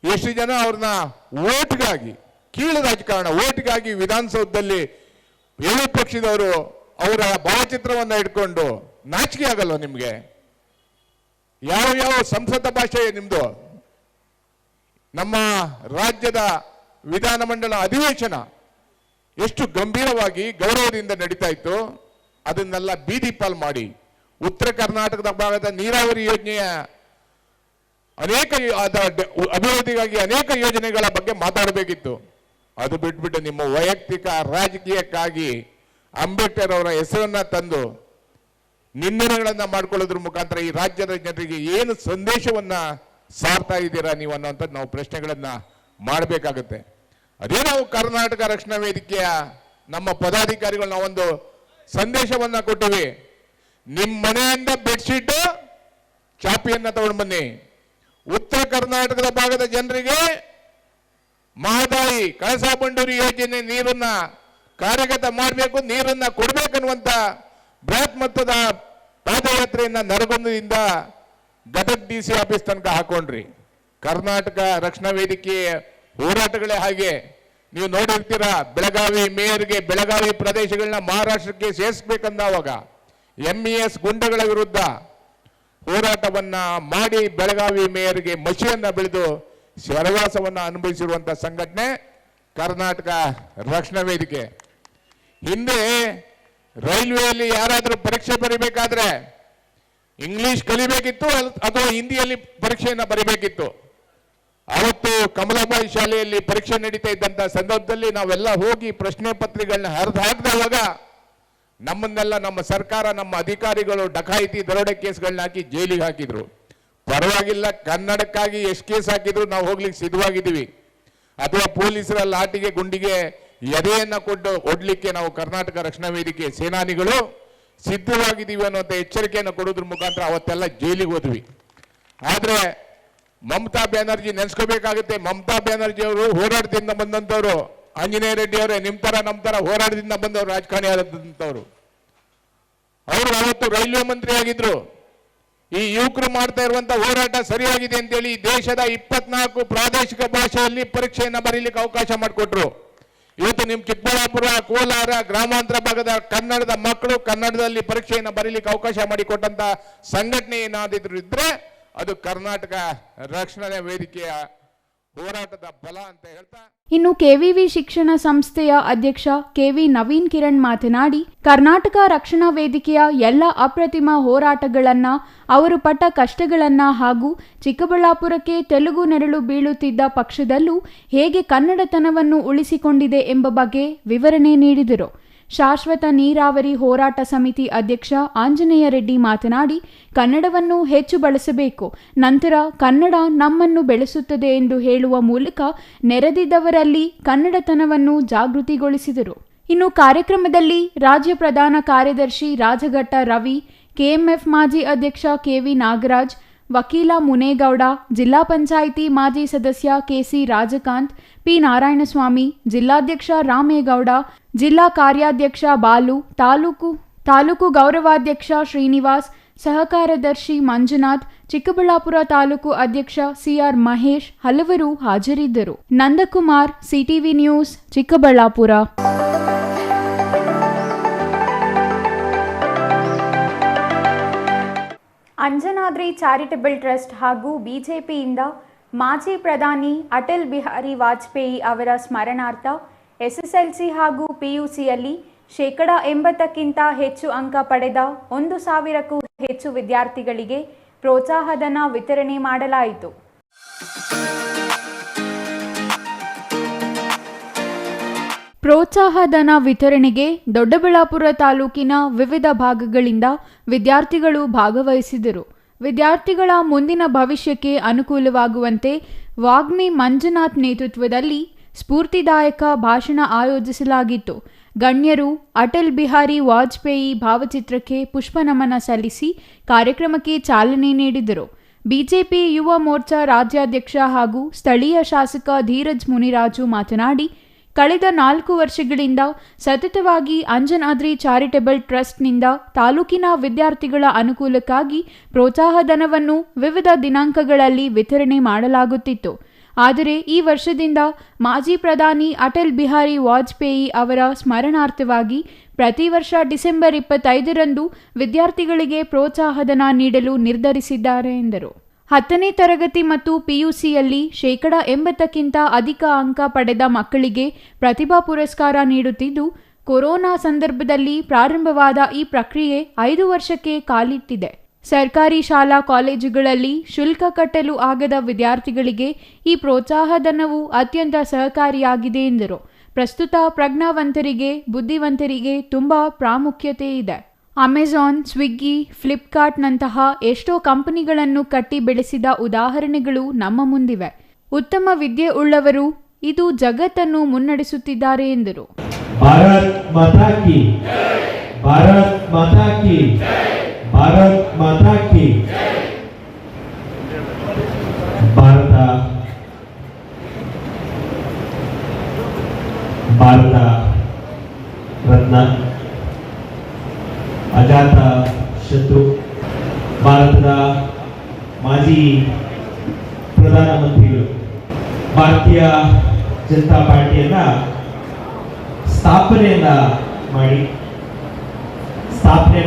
ಎಷ್ಟು ಜನ ಅವ್ರನ್ನ ಓಟ್ಗಾಗಿ, ಕೀಳು ರಾಜಕಾರಣ ಓಟ್ಗಾಗಿ ವಿಧಾನಸೌಧದಲ್ಲಿ ಎರಡು ಪಕ್ಷದವರು ಅವರ ಭಾವಚಿತ್ರವನ್ನ ಇಟ್ಕೊಂಡು ನಾಚಿಕೆ ಆಗಲ್ವ ನಿಮ್ಗೆ? ಯಾವ ಸಂಸದ ಭಾಷೆ ನಿಮ್ದು? ನಮ್ಮ ರಾಜ್ಯದ ವಿಧಾನಮಂಡಲ ಅಧಿವೇಶನ ಎಷ್ಟು ಗಂಭೀರವಾಗಿ ಗೌರವದಿಂದ ನಡೀತಾ ಇತ್ತು, ಅದನ್ನೆಲ್ಲ ಬೀದಿ ಪಾಲ್ ಮಾಡಿ ಉತ್ತರ ಕರ್ನಾಟಕದ ಭಾಗದ ನೀರಾವರಿ ಯೋಜನೆಯ ಅನೇಕ ಅಭಿವೃದ್ಧಿಗಾಗಿ ಅನೇಕ ಯೋಜನೆಗಳ ಬಗ್ಗೆ ಮಾತಾಡಬೇಕಿತ್ತು. ಅದು ಬಿಟ್ಬಿಟ್ಟು ನಿಮ್ಮ ವೈಯಕ್ತಿಕ ರಾಜಕೀಯಕ್ಕಾಗಿ ಅಂಬೇಡ್ಕರ್ ಅವರ ಹೆಸರನ್ನ ತಂದು ನಿಂದನೆಗಳನ್ನ ಮಾಡ್ಕೊಳ್ಳೋದ್ರ ಮುಖಾಂತರ ಈ ರಾಜ್ಯದ ಜನರಿಗೆ ಏನು ಸಂದೇಶವನ್ನ ಸಾರ್ತಾ ಇದ್ದೀರಾ ನೀವು ಅನ್ನೋಂಥದ್ದು ನಾವು ಪ್ರಶ್ನೆಗಳನ್ನ ಮಾಡಬೇಕಾಗುತ್ತೆ. ಅದೇ ನಾವು ಕರ್ನಾಟಕ ರಕ್ಷಣಾ ವೇದಿಕೆಯ ನಮ್ಮ ಪದಾಧಿಕಾರಿಗಳು ನಾವೊಂದು ಸಂದೇಶವನ್ನ ಕೊಟ್ಟಿವಿ. ನಿಮ್ಮ ಮನೆಯಿಂದ ಬೆಡ್ಶೀಟ್ ಚಾಪಿಯನ್ನ ತಗೊಂಡು ಬನ್ನಿ. ಉತ್ತರ ಕರ್ನಾಟಕದ ಭಾಗದ ಜನರಿಗೆ ಮಹದಾಯಿ ಕಳಸಾ ಬಂಡೂರಿ ಯೋಜನೆ ನೀರನ್ನ ಕಾರ್ಯಗತ ಮಾಡಬೇಕು, ನೀರನ್ನ ಕೊಡಬೇಕನ್ನುವಂತ ಬೃಹತ್ ಮೊತ್ತದ ಪಾದಯಾತ್ರೆಯನ್ನ ನರಗುಂದದಿಂದ ಗದಗ DC ಆಫೀಸ್ ತನಕ ಹಾಕೊಂಡ್ರಿ. ಕರ್ನಾಟಕ ರಕ್ಷಣಾ ವೇದಿಕೆ ಹೋರಾಟಗಳೇ ಹಾಗೆ. ನೀವು ನೋಡಿರ್ತೀರಾ, ಬೆಳಗಾವಿ ಮೇಯರ್ಗೆ ಬೆಳಗಾವಿ ಪ್ರದೇಶಗಳನ್ನ ಮಹಾರಾಷ್ಟ್ರಕ್ಕೆ ಸೇರಿಸಬೇಕಂದವಾಗ MES ಗುಂಡಗಳ ವಿರುದ್ಧ ಹೋರಾಟವನ್ನ ಮಾಡಿ ಬೆಳಗಾವಿ ಮೇಯರ್ಗೆ ಮಸಿಯನ್ನ ಬೆಳೆದು ಸೆರವಾಸವನ್ನ ಅನುಭವಿಸಿರುವಂತ ಸಂಘಟನೆ ಕರ್ನಾಟಕ ರಕ್ಷಣಾ ವೇದಿಕೆ. ಹಿಂದೆ ರೈಲ್ವೆಯಲ್ಲಿ ಯಾರಾದರೂ ಪರೀಕ್ಷೆ ಬರೀಬೇಕಾದ್ರೆ ಇಂಗ್ಲಿಷ್ ಕಲಿಬೇಕಿತ್ತು ಅಥವಾ ಹಿಂದಿಯಲ್ಲಿ ಪರೀಕ್ಷೆಯನ್ನು ಬರೀಬೇಕಿತ್ತು. ಅವತ್ತು ಕಮಲಾಬಾಯಿ ಶಾಲೆಯಲ್ಲಿ ಪರೀಕ್ಷೆ ನಡೀತಾ ಇದ್ದಂತ ಸಂದರ್ಭದಲ್ಲಿ ನಾವೆಲ್ಲ ಹೋಗಿ ಪ್ರಶ್ನೆ ಪತ್ರಿಕೆಗಳನ್ನ ಹರಿದು ಹಾಕಿದವಾಗ ನಮ್ಮನ್ನೆಲ್ಲ ನಮ್ಮ ಸರ್ಕಾರ, ನಮ್ಮ ಅಧಿಕಾರಿಗಳು ಡಕಾಯಿತಿ ದರೋಡೆ ಕೇಸ್ಗಳನ್ನ ಹಾಕಿ ಜೈಲಿಗೆ ಹಾಕಿದ್ರು. ಪರವಾಗಿಲ್ಲ, ಕನ್ನಡಕ್ಕಾಗಿ ಎಷ್ಟು ಕೇಸ್ ಹಾಕಿದ್ರು ನಾವು ಹೋಗ್ಲಿಕ್ಕೆ ಸಿದ್ಧವಾಗಿದ್ದೀವಿ. ಅಥವಾ ಪೊಲೀಸರ ಲಾಟಿಗೆ ಗುಂಡಿಗೆ ಎದೆಯನ್ನ ಕೊಡ್ಲಿಕ್ಕೆ ನಾವು ಕರ್ನಾಟಕ ರಕ್ಷಣಾ ವೇದಿಕೆ ಸೇನಾನಿಗಳು ಸಿದ್ಧವಾಗಿದ್ದೀವಿ ಅನ್ನುವಂಥ ಎಚ್ಚರಿಕೆಯನ್ನು ಕೊಡೋದ್ರ ಮುಖಾಂತರ ಅವತ್ತೆಲ್ಲ ಜೈಲಿಗೆ ಹೋದ್ವಿ. ಆದ್ರೆ ಮಮತಾ ಬ್ಯಾನರ್ಜಿ ನೆನೆಸ್ಕೋಬೇಕಾಗುತ್ತೆ. ಮಮತಾ ಬ್ಯಾನರ್ಜಿ ಅವರು ಹೋರಾಟದಿಂದ ಬಂದಂತವ್ರು. ಆಂಜನೇಯ ರೆಡ್ಡಿ ಅವರೇ ನಿಮ್ಮ ತರ ನಮ್ಮ ತರ ಹೋರಾಟದಿಂದ ಬಂದವರು, ರಾಜಕಾರಣಿ ಆದಂತವ್ರು. ಅವರು ಅವತ್ತು ರೈಲ್ವೆ ಮಂತ್ರಿ ಆಗಿದ್ರು. ಈ ಯುವಕರು ಮಾಡ್ತಾ ಇರುವಂತ ಹೋರಾಟ ಸರಿಯಾಗಿದೆ ಅಂತೇಳಿ ದೇಶದ 24 ಪ್ರಾದೇಶಿಕ ಭಾಷೆಯಲ್ಲಿ ಪರೀಕ್ಷೆಯನ್ನ ಬರೀಲಿಕ್ಕೆ ಅವಕಾಶ ಮಾಡಿಕೊಟ್ರು. ಇವತ್ತು ನಿಮ್ ಚಿಕ್ಕಬಳ್ಳಾಪುರ, ಕೋಲಾರ, ಗ್ರಾಮಾಂತರ ಭಾಗದ ಕನ್ನಡದ ಮಕ್ಕಳು ಕನ್ನಡದಲ್ಲಿ ಪರೀಕ್ಷೆಯನ್ನು ಬರೀಲಿಕ್ಕೆ ಅವಕಾಶ ಮಾಡಿಕೊಟ್ಟಂತ ಸಂಘಟನೆ ಏನಾದಿದ್ರು ಇದ್ರೆ ಅದು ಕರ್ನಾಟಕ ರಕ್ಷಣಾ ವೇದಿಕೆಯ ಹೋರಾಟದ ಬಲ ಅಂತ ಹೇಳ್ತಾ, ಇನ್ನು ಕೆವಿವಿ ಶಿಕ್ಷಣ ಸಂಸ್ಥೆಯ ಅಧ್ಯಕ್ಷ ಕೆವಿ ನವೀನ್ ಕಿರಣ್ ಮಾತನಾಡಿ, ಕರ್ನಾಟಕ ರಕ್ಷಣಾ ವೇದಿಕೆಯ ಎಲ್ಲ ಅಪ್ರತಿಮ ಹೋರಾಟಗಳನ್ನ, ಅವರು ಪಟ್ಟ ಕಷ್ಟಗಳನ್ನ ಹಾಗೂ ಚಿಕ್ಕಬಳ್ಳಾಪುರಕ್ಕೆ ತೆಲುಗು ನೆರಳು ಬೀಳುತ್ತಿದ್ದ ಪಕ್ಷದಲ್ಲೂ ಹೇಗೆ ಕನ್ನಡತನವನ್ನು ಉಳಿಸಿಕೊಂಡಿದೆ ಎಂಬ ಬಗ್ಗೆ ವಿವರಣೆ ನೀಡಿದರು. ಶಾಶ್ವತ ನೀರಾವರಿ ಹೋರಾಟ ಸಮಿತಿ ಅಧ್ಯಕ್ಷ ಆಂಜನೇಯ ರೆಡ್ಡಿ ಮಾತನಾಡಿ, ಕನ್ನಡವನ್ನು ಹೆಚ್ಚು ಬಳಸಬೇಕು, ನಂತರ ಕನ್ನಡ ನಮ್ಮನ್ನು ಬೆಳೆಸುತ್ತದೆ ಎಂದು ಹೇಳುವ ಮೂಲಕ ನೆರೆದಿದ್ದವರಲ್ಲಿ ಕನ್ನಡತನವನ್ನು ಜಾಗೃತಿಗೊಳಿಸಿದರು. ಇನ್ನು ಕಾರ್ಯಕ್ರಮದಲ್ಲಿ ರಾಜ್ಯ ಪ್ರಧಾನ ಕಾರ್ಯದರ್ಶಿ ರಾಜಘಟ್ಟ ರವಿ, ಕೆಎಂಎಫ್ ಮಾಜಿ ಅಧ್ಯಕ್ಷ ಕೆವಿ ನಾಗರಾಜ್, ವಕೀಲ ಮುನೇಗೌಡ, ಜಿಲ್ಲಾ ಪಂಚಾಯಿತಿ ಮಾಜಿ ಸದಸ್ಯ ಕೆಸಿ ರಾಜಕಾಂತ್, ಪಿ ನಾರಾಯಣಸ್ವಾಮಿ, ಜಿಲ್ಲಾಧ್ಯಕ್ಷ ರಾಮೇಗೌಡ, ಜಿಲ್ಲಾ ಕಾರ್ಯಾಧ್ಯಕ್ಷ ಬಾಲು, ತಾಲೂಕು ಗೌರವಾಧ್ಯಕ್ಷ ಶ್ರೀನಿವಾಸ್, ಸಹಕಾರದರ್ಶಿ ಮಂಜುನಾಥ್, ಚಿಕ್ಕಬಳ್ಳಾಪುರ ತಾಲೂಕು ಅಧ್ಯಕ್ಷ ಸಿಆರ್ ಮಹೇಶ್ ಹಲವರು ಹಾಜರಿದ್ದರು. Nandakumar, CTV news, Chikkaballapur. Anjanadri charitable trust ಹಾಗೂ ಬಿಜೆಪಿಯಿಂದ ಮಾಜಿ ಪ್ರಧಾನಿ ಅಟಲ್ ಬಿಹಾರಿ ವಾಜಪೇಯಿ ಅವರ ಸ್ಮರಣಾರ್ಥ ಎಸ್ಎಸ್ಎಲ್ಸಿ ಹಾಗೂ ಪಿಯುಸಿಯಲ್ಲಿ 80%ಕ್ಕಿಂತ ಹೆಚ್ಚು ಅಂಕ ಪಡೆದ 1,000ಕ್ಕೂ ಹೆಚ್ಚು ವಿದ್ಯಾರ್ಥಿಗಳಿಗೆ ಪ್ರೋತ್ಸಾಹಧನ ವಿತರಣೆ ಮಾಡಲಾಯಿತು. ಪ್ರೋತ್ಸಾಹಧನ ವಿತರಣೆಗೆ ದೊಡ್ಡಬಳ್ಳಾಪುರ ತಾಲೂಕಿನ ವಿವಿಧ ಭಾಗಗಳಿಂದ ವಿದ್ಯಾರ್ಥಿಗಳು ಭಾಗವಹಿಸಿದರು. ವಿದ್ಯಾರ್ಥಿಗಳ ಮುಂದಿನ ಭವಿಷ್ಯಕ್ಕೆ ಅನುಕೂಲವಾಗುವಂತೆ ವಾಗ್ಮಿ ಮಂಜುನಾಥ್ ನೇತೃತ್ವದಲ್ಲಿ ಸ್ಫೂರ್ತಿದಾಯಕ ಭಾಷಣ ಆಯೋಜಿಸಲಾಗಿತ್ತು. ಗಣ್ಯರು ಅಟಲ್ ಬಿಹಾರಿ ವಾಜಪೇಯಿ ಭಾವಚಿತ್ರಕ್ಕೆ ಪುಷ್ಪನಮನ ಸಲ್ಲಿಸಿ ಕಾರ್ಯಕ್ರಮಕ್ಕೆ ಚಾಲನೆ ನೀಡಿದರು. ಬಿಜೆಪಿ ಯುವ ಮೋರ್ಚಾ ರಾಜ್ಯಾಧ್ಯಕ್ಷ ಹಾಗೂ ಸ್ಥಳೀಯ ಶಾಸಕ ಧೀರಜ್ ಮುನಿರಾಜು ಮಾತನಾಡಿ, ಕಳೆದ 4 ವರ್ಷಗಳಿಂದ ಸತತವಾಗಿ ಅಂಜನಾದ್ರಿ ಚಾರಿಟಬಲ್ ಟ್ರಸ್ಟ್ನಿಂದ ತಾಲೂಕಿನ ವಿದ್ಯಾರ್ಥಿಗಳ ಅನುಕೂಲಕ್ಕಾಗಿ ಪ್ರೋತ್ಸಾಹಧನವನ್ನು ವಿವಿಧ ದಿನಾಂಕಗಳಲ್ಲಿ ವಿತರಣೆ ಮಾಡಲಾಗುತ್ತಿತ್ತು. ಆದರೆ ಈ ವರ್ಷದಿಂದ ಮಾಜಿ ಪ್ರಧಾನಿ ಅಟಲ್ ಬಿಹಾರಿ ವಾಜಪೇಯಿ ಅವರ ಸ್ಮರಣಾರ್ಥವಾಗಿ ಪ್ರತಿ ವರ್ಷ ಡಿಸೆಂಬರ್ 25ರಂದು ವಿದ್ಯಾರ್ಥಿಗಳಿಗೆ ಪ್ರೋತ್ಸಾಹಧನ ನೀಡಲು ನಿರ್ಧರಿಸಿದ್ದಾರೆ ಎಂದರು. 10ನೇ ತರಗತಿ ಮತ್ತು ಪಿಯುಸಿಯಲ್ಲಿ 80%ಕ್ಕಿಂತ ಅಧಿಕ ಅಂಕ ಪಡೆದ ಮಕ್ಕಳಿಗೆ ಪ್ರತಿಭಾ ಪುರಸ್ಕಾರ ನೀಡುತ್ತಿದ್ದು, ಕೊರೋನಾ ಸಂದರ್ಭದಲ್ಲಿ ಪ್ರಾರಂಭವಾದ ಈ ಪ್ರಕ್ರಿಯೆ 5 ವರ್ಷಕ್ಕೆ ಕಾಲಿಟ್ಟಿದೆ. ಸರ್ಕಾರಿ ಶಾಲಾ ಕಾಲೇಜುಗಳಲ್ಲಿ ಶುಲ್ಕ ಕಟ್ಟಲು ಆಗದ ವಿದ್ಯಾರ್ಥಿಗಳಿಗೆ ಈ ಪ್ರೋತ್ಸಾಹಧನವು ಅತ್ಯಂತ ಸಹಕಾರಿಯಾಗಿದೆ ಎಂದರು. ಪ್ರಸ್ತುತ ಪ್ರಜ್ಞಾವಂತರಿಗೆ, ಬುದ್ಧಿವಂತರಿಗೆ ತುಂಬಾ ಪ್ರಾಮುಖ್ಯತೆ ಇದೆ. ಅಮೆಜಾನ್, ಸ್ವಿಗ್ಗಿ, ಫ್ಲಿಪ್ಕಾರ್ಟ್ನಂತಹ ಎಷ್ಟೋ ಕಂಪನಿಗಳನ್ನು ಕಟ್ಟಿ ಬೆಳೆಸಿದ ಉದಾಹರಣೆಗಳು ನಮ್ಮ ಮುಂದಿವೆ. ಉತ್ತಮ ವಿದ್ಯೆ ಉಳ್ಳವರು ಇದು ಜಗತ್ತನ್ನು ಮುನ್ನಡೆಸುತ್ತಿದ್ದಾರೆ ಎಂದರು. ಭಾರತ್ ಮಾತಾ ಕಿ, ಭಾರತ್ ಮಾತಾ ಕಿ, ಭಾರತ್ ಮಾತಾ ಕಿ. ಭಾರತ ರತ್ನ, ಅಜಾತ ಶತ್ರು, ಭಾರತದ ಮಾಜಿ ಪ್ರಧಾನಮಂತ್ರಿಗಳು ಭಾರತೀಯ ಜನತಾ ಪಾರ್ಟಿಯನ್ನ ಸ್ಥಾಪನೆ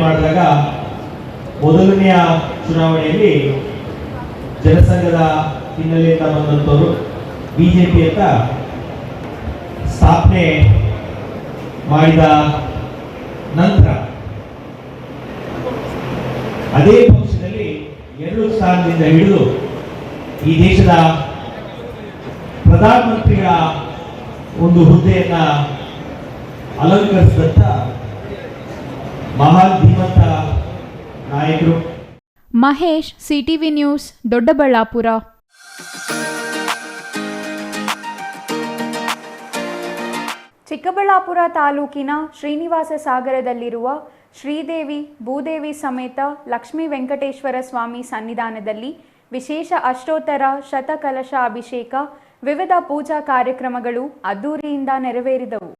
ಮಾಡಿದಾಗ ಮೊದಲನೆಯ ಚುನಾವಣೆಯಲ್ಲಿ ಜನಸಂಘದ ಹಿನ್ನೆಲೆಯಿಂದ ಬಂದಂಥವರು ಬಿಜೆಪಿ ಅಂತ ಸ್ಥಾಪನೆ ಮಾಡಿದ ನಂತರ ಅದೇ ಪಕ್ಷದಲ್ಲಿ 2 ಸ್ಥಾನದಿಂದ ಹಿಡಿದು ಈ ದೇಶದ ಪ್ರಧಾನಮಂತ್ರಿಗಳ ಒಂದು ಹುದ್ದೆಯನ್ನ ಅಲಂಕರಿಸಿದಂತ ಮಹಾನ್ ಧೀಮಂತ ನಾಯಕರು. Mahesh, CTV news, Doddaballapur. ಚಿಕ್ಕಬಳ್ಳಾಪುರ ತಾಲೂಕಿನ ಶ್ರೀನಿವಾಸ ಸಾಗರದಲ್ಲಿರುವ ಶ್ರೀದೇವಿ ಭೂದೇವಿ ಸಮೇತ ಲಕ್ಷ್ಮೀ ವೆಂಕಟೇಶ್ವರ ಸ್ವಾಮಿ ಸನ್ನಿಧಾನದಲ್ಲಿ ವಿಶೇಷ ಅಷ್ಟೋತ್ತರ ಶತಕಲಶ ಅಭಿಷೇಕ, ವಿವಿಧ ಪೂಜಾ ಕಾರ್ಯಕ್ರಮಗಳು ಅದ್ದೂರಿಯಿಂದ ನೆರವೇರಿದವು.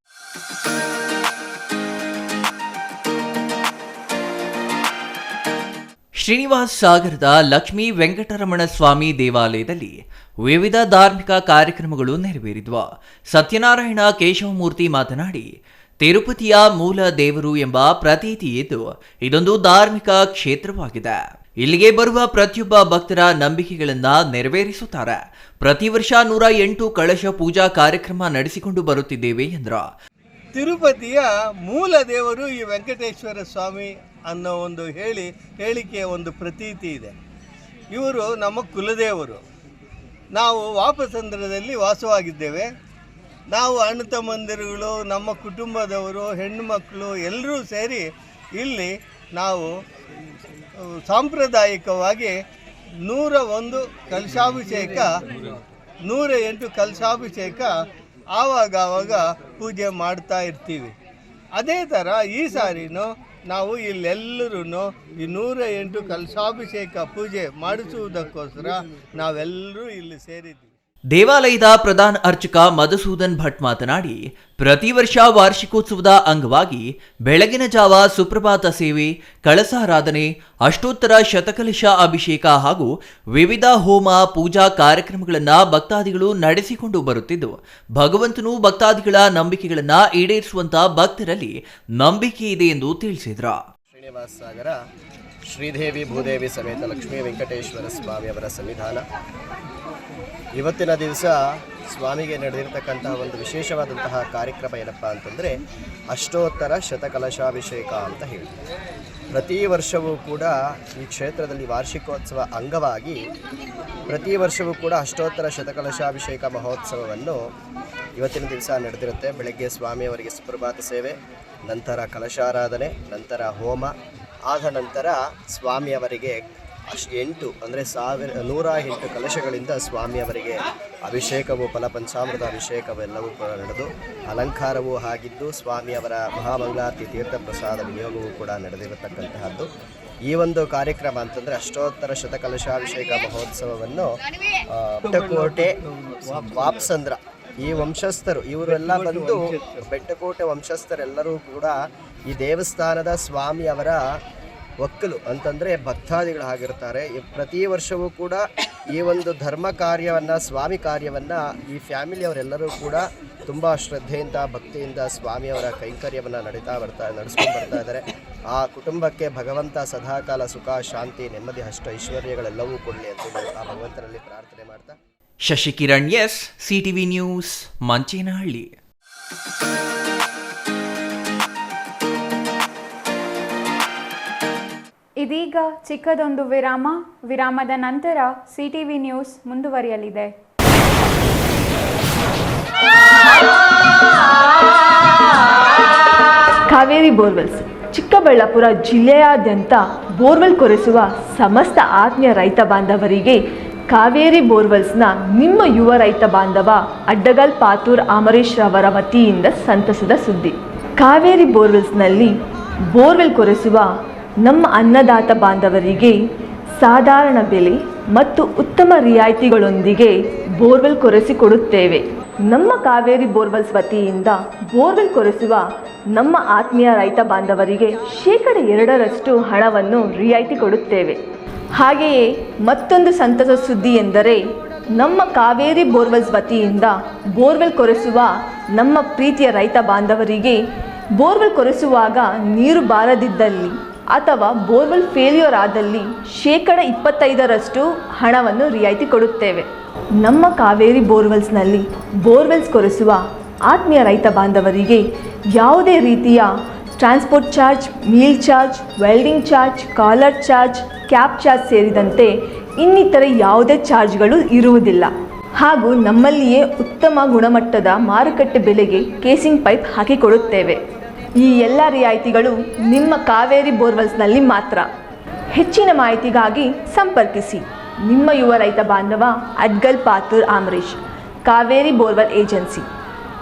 ಶ್ರೀನಿವಾಸ ಸಾಗರದ ಲಕ್ಷ್ಮೀ ವೆಂಕಟರಮಣ ಸ್ವಾಮಿ ದೇವಾಲಯದಲ್ಲಿ ವಿವಿಧ ಧಾರ್ಮಿಕ ಕಾರ್ಯಕ್ರಮಗಳು ನೆರವೇರಿದ್ವು. ಸತ್ಯನಾರಾಯಣ ಕೇಶವಮೂರ್ತಿ ಮಾತನಾಡಿ, ತಿರುಪತಿಯ ಮೂಲ ದೇವರು ಎಂಬ ಪ್ರತೀತಿ ಇದ್ದು ಇದೊಂದು ಧಾರ್ಮಿಕ ಕ್ಷೇತ್ರವಾಗಿದೆ. ಇಲ್ಲಿಗೆ ಬರುವ ಪ್ರತಿಯೊಬ್ಬ ಭಕ್ತರ ನಂಬಿಕೆಗಳನ್ನ ನೆರವೇರಿಸುತ್ತಾರೆ. ಪ್ರತಿ ವರ್ಷ 108 ಕಳಶ ಪೂಜಾ ಕಾರ್ಯಕ್ರಮ ನಡೆಸಿಕೊಂಡು ಬರುತ್ತಿದ್ದೇವೆ ಎಂದರು. ತಿರುಪತಿಯ ಮೂಲ ದೇವರು ಈ ವೆಂಕಟೇಶ್ವರ ಸ್ವಾಮಿ ಅನ್ನೋ ಒಂದು ಹೇಳಿಕೆಯ ಒಂದು ಪ್ರತೀತಿ ಇದೆ. ಇವರು ನಮ್ಮ ಕುಲದೇವರು. ನಾವು ವಾಪಸಂದ್ರದಲ್ಲಿ ವಾಸವಾಗಿದ್ದೇವೆ. ನಾವು ಅಣ್ಣ ತಮ್ಮಂದಿರುಗಳು, ನಮ್ಮ ಕುಟುಂಬದವರು, ಹೆಣ್ಣು ಮಕ್ಕಳು ಎಲ್ಲರೂ ಸೇರಿ ಇಲ್ಲಿ ನಾವು ಸಾಂಪ್ರದಾಯಿಕವಾಗಿ 101 ಕಲಶಾಭಿಷೇಕ, 108 ಕಲಶಾಭಿಷೇಕ ಆವಾಗ ಪೂಜೆ ಮಾಡ್ತಾ ಇರ್ತೀವಿ. ಅದೇ ಥರ ಈ ಸಾರಿನೂ ನಾವು ಇಲ್ಲೆಲ್ಲರೂ ಈ 108 ಕಲಶಾಭಿಷೇಕ ಪೂಜೆ ಮಾಡಿಸುವುದಕ್ಕೋಸ್ಕರ ನಾವೆಲ್ಲರೂ ಇಲ್ಲಿ ಸೇರಿದ್ದೀವಿ. ದೇವಾಲಯದ ಪ್ರಧಾನ ಅರ್ಚಕ ಮಧುಸೂದನ್ ಭಟ್ ಮಾತನಾಡಿ, ಪ್ರತಿ ವರ್ಷ ವಾರ್ಷಿಕೋತ್ಸವದ ಅಂಗವಾಗಿ ಬೆಳಗಿನ ಜಾವ ಸುಪ್ರಭಾತ ಸೇವೆ, ಕಳಸಾರಾಧನೆ, ಅಷ್ಟೋತ್ತರ ಶತಕಲಶ ಅಭಿಷೇಕ ಹಾಗೂ ವಿವಿಧ ಹೋಮ ಪೂಜಾ ಕಾರ್ಯಕ್ರಮಗಳನ್ನು ಭಕ್ತಾದಿಗಳು ನಡೆಸಿಕೊಂಡು ಬರುತ್ತಿದ್ದು, ಭಗವಂತನು ಭಕ್ತಾದಿಗಳ ನಂಬಿಕೆಗಳನ್ನು ಈಡೇರಿಸುವಂತ ಭಕ್ತರಲ್ಲಿ ನಂಬಿಕೆ ಇದೆ ಎಂದು ತಿಳಿಸಿದರು. ಶ್ರೀನಿವಾಸ ಸಾಗರ ಶ್ರೀದೇವಿ ಭೂದೇವಿ ಸಮೇತ ಲಕ್ಷ್ಮೀ ವೆಂಕಟೇಶ್ವರ ಸ್ವಾಮಿಯವರ ಸನ್ನಿಧಾನ. ಇವತ್ತಿನ ದಿವಸ ಸ್ವಾಮಿಗೆ ನಡೆದಿರ್ತಕ್ಕಂತಹ ಒಂದು ವಿಶೇಷವಾದಂತಹ ಕಾರ್ಯಕ್ರಮ ಏನಪ್ಪ ಅಂತಂದರೆ ಅಷ್ಟೋತ್ತರ ಶತಕಲಶಾಭಿಷೇಕ ಅಂತ ಹೇಳ್ತೀವಿ. ಪ್ರತಿ ವರ್ಷವೂ ಕೂಡ ಈ ಕ್ಷೇತ್ರದಲ್ಲಿ ವಾರ್ಷಿಕೋತ್ಸವ ಅಂಗವಾಗಿ ಪ್ರತಿ ವರ್ಷವೂ ಕೂಡ ಅಷ್ಟೋತ್ತರ ಶತಕಲಶಾಭಿಷೇಕ ಮಹೋತ್ಸವವನ್ನು ಇವತ್ತಿನ ದಿವಸ ನಡೆದಿರುತ್ತೆ. ಬೆಳಗ್ಗೆ ಸ್ವಾಮಿಯವರಿಗೆ ಸುಪ್ರಭಾತ ಸೇವೆ, ನಂತರ ಕಲಶಾರಾಧನೆ, ನಂತರ ಹೋಮ, ಆದ ನಂತರ ಸ್ವಾಮಿಯವರಿಗೆ 108 ಕಲಶಗಳಿಂದ ಸ್ವಾಮಿಯವರಿಗೆ ಅಭಿಷೇಕವು, ಫಲಪಂಚಾಮೃತ ಅಭಿಷೇಕವೆಲ್ಲವೂ ಕೂಡ ನಡೆದು ಅಲಂಕಾರವೂ ಆಗಿದ್ದು ಸ್ವಾಮಿಯವರ ಮಹಾಮಂಗಳಾರತಿ ತೀರ್ಥ ಪ್ರಸಾದ ವಿನಿಯೋಗವೂ ಕೂಡ ನಡೆದಿರತಕ್ಕಂತಹದ್ದು. ಈ ಒಂದು ಕಾರ್ಯಕ್ರಮ ಅಂತಂದರೆ ಅಷ್ಟೋತ್ತರ ಶತಕಲಶಾಭಿಷೇಕ ಮಹೋತ್ಸವವನ್ನು ಬೆಟ್ಟಕೋಟೆ ವಾಪಸಂದ್ರ ಈ ವಂಶಸ್ಥರು ಇವರೆಲ್ಲ ಬಂದು ಬೆಟ್ಟಕೋಟೆ ವಂಶಸ್ಥರೆಲ್ಲರೂ ಕೂಡ ಈ ದೇವಸ್ಥಾನದ ಸ್ವಾಮಿಯವರ ಒಕ್ಕಲು ಅಂತಂದರೆ ಭಕ್ತಾದಿಗಳಾಗಿರ್ತಾರೆ. ಪ್ರತಿ ವರ್ಷವೂ ಕೂಡ ಈ ಒಂದು ಧರ್ಮ ಕಾರ್ಯವನ್ನು, ಸ್ವಾಮಿ ಕಾರ್ಯವನ್ನು ಈ ಫ್ಯಾಮಿಲಿಯವರೆಲ್ಲರೂ ಕೂಡ ತುಂಬ ಶ್ರದ್ಧೆಯಿಂದ ಭಕ್ತಿಯಿಂದ ಸ್ವಾಮಿಯವರ ಕೈಂಕರ್ಯವನ್ನು ನಡೆಸ್ಕೊಂಡು ಬರ್ತಾ ಇದ್ದಾರೆ. ಆ ಕುಟುಂಬಕ್ಕೆ ಭಗವಂತ ಸದಾಕಾಲ ಸುಖ, ಶಾಂತಿ, ನೆಮ್ಮದಿ, ಅಷ್ಟ ಐಶ್ವರ್ಯಗಳೆಲ್ಲವೂ ಕೊಡಲಿ ಅಂತ ಆ ಭಗವಂತನಲ್ಲಿ ಪ್ರಾರ್ಥನೆ ಮಾಡ್ತಾ. Shashikiran S, CTV news, Manchenahalli. ಇದೀಗ ಚಿಕ್ಕದೊಂದು ವಿರಾಮದ ನಂತರ ಸಿಟಿವಿ ನ್ಯೂಸ್ ಮುಂದುವರಿಯಲಿದೆ. ಕಾವೇರಿ ಬೋರ್ವೆಲ್ಸ್ ಚಿಕ್ಕಬಳ್ಳಾಪುರ ಜಿಲ್ಲೆಯಾದ್ಯಂತ ಬೋರ್ವೆಲ್ ಕೊರೆಸುವ ಸಮಸ್ತ ಆತ್ಮೀಯ ರೈತ ಬಾಂಧವರಿಗೆ ಕಾವೇರಿ ಬೋರ್ವೆಲ್ಸ್ನ ನಿಮ್ಮ ಯುವ ರೈತ ಬಾಂಧವ ಅಡ್ಡಗಲ್ ಪಾತೂರ್ ಅಮರೀಶ್ ರವರ ವತಿಯಿಂದ ಸಂತಸದ ಸುದ್ದಿ. ಕಾವೇರಿ ಬೋರ್ವೆಲ್ಸ್ನಲ್ಲಿ ಬೋರ್ವೆಲ್ ಕೊರೆಸುವ ನಮ್ಮ ಅನ್ನದಾತ ಬಾಂಧವರಿಗೆ ಸಾಧಾರಣ ಬೆಲೆ ಮತ್ತು ಉತ್ತಮ ರಿಯಾಯಿತಿಗಳೊಂದಿಗೆ ಬೋರ್ವೆಲ್ ಕೊರೆಸಿಕೊಡುತ್ತೇವೆ. ನಮ್ಮ ಕಾವೇರಿ ಬೋರ್ವೆಲ್ಸ್ ವತಿಯಿಂದ ಬೋರ್ವೆಲ್ ಕೊರೆಸುವ ನಮ್ಮ ಆತ್ಮೀಯ ರೈತ ಬಾಂಧವರಿಗೆ 2% ಹಣವನ್ನು ರಿಯಾಯಿತಿ ಕೊಡುತ್ತೇವೆ. ಹಾಗೆಯೇ ಮತ್ತೊಂದು ಸಂತಸ ಸುದ್ದಿ ಎಂದರೆ ನಮ್ಮ ಕಾವೇರಿ ಬೋರ್ವೆಲ್ಸ್ ವತಿಯಿಂದ ಬೋರ್ವೆಲ್ ಕೊರೆಸುವ ನಮ್ಮ ಪ್ರೀತಿಯ ರೈತ ಬಾಂಧವರಿಗೆ ಬೋರ್ವೆಲ್ ಕೊರೆಸುವಾಗ ನೀರು ಬಾರದಿದ್ದಲ್ಲಿ ಅಥವಾ ಬೋರ್ವೆಲ್ ಫೇಲ್ಯೂರ್ ಆದಲ್ಲಿ 25% ಹಣವನ್ನು ರಿಯಾಯಿತಿ ಕೊಡುತ್ತೇವೆ. ನಮ್ಮ ಕಾವೇರಿ ಬೋರ್ವೆಲ್ಸ್ನಲ್ಲಿ ಬೋರ್ವೆಲ್ಸ್ ಕೊರೆಸುವ ಆತ್ಮೀಯ ರೈತ ಬಾಂಧವರಿಗೆ ಯಾವುದೇ ರೀತಿಯ transport charge, meal charge, welding charge, collar charge, cab charge ಸೇರಿದಂತೆ ಇನ್ನಿತರೆ ಯಾವುದೇ ಚಾರ್ಜ್ಗಳು ಇರುವುದಿಲ್ಲ. ಹಾಗೂ ನಮ್ಮಲ್ಲಿಯೇ ಉತ್ತಮ ಗುಣಮಟ್ಟದ ಮಾರುಕಟ್ಟೆ ಬೆಲೆಗೆ ಕೇಸಿಂಗ್ ಪೈಪ್ ಹಾಕಿಕೊಡುತ್ತೇವೆ. ಈ ಎಲ್ಲ ರಿಯಾಯಿತಿಗಳು ನಿಮ್ಮ ಕಾವೇರಿ ಬೋರ್ವೆಲ್ಸ್ನಲ್ಲಿ ಮಾತ್ರ. ಹೆಚ್ಚಿನ ಮಾಹಿತಿಗಾಗಿ ಸಂಪರ್ಕಿಸಿ ನಿಮ್ಮ ಯುವ ರೈತ ಬಾಂಧವ Adgal Pathur Amarish, Kaveri borewell agency.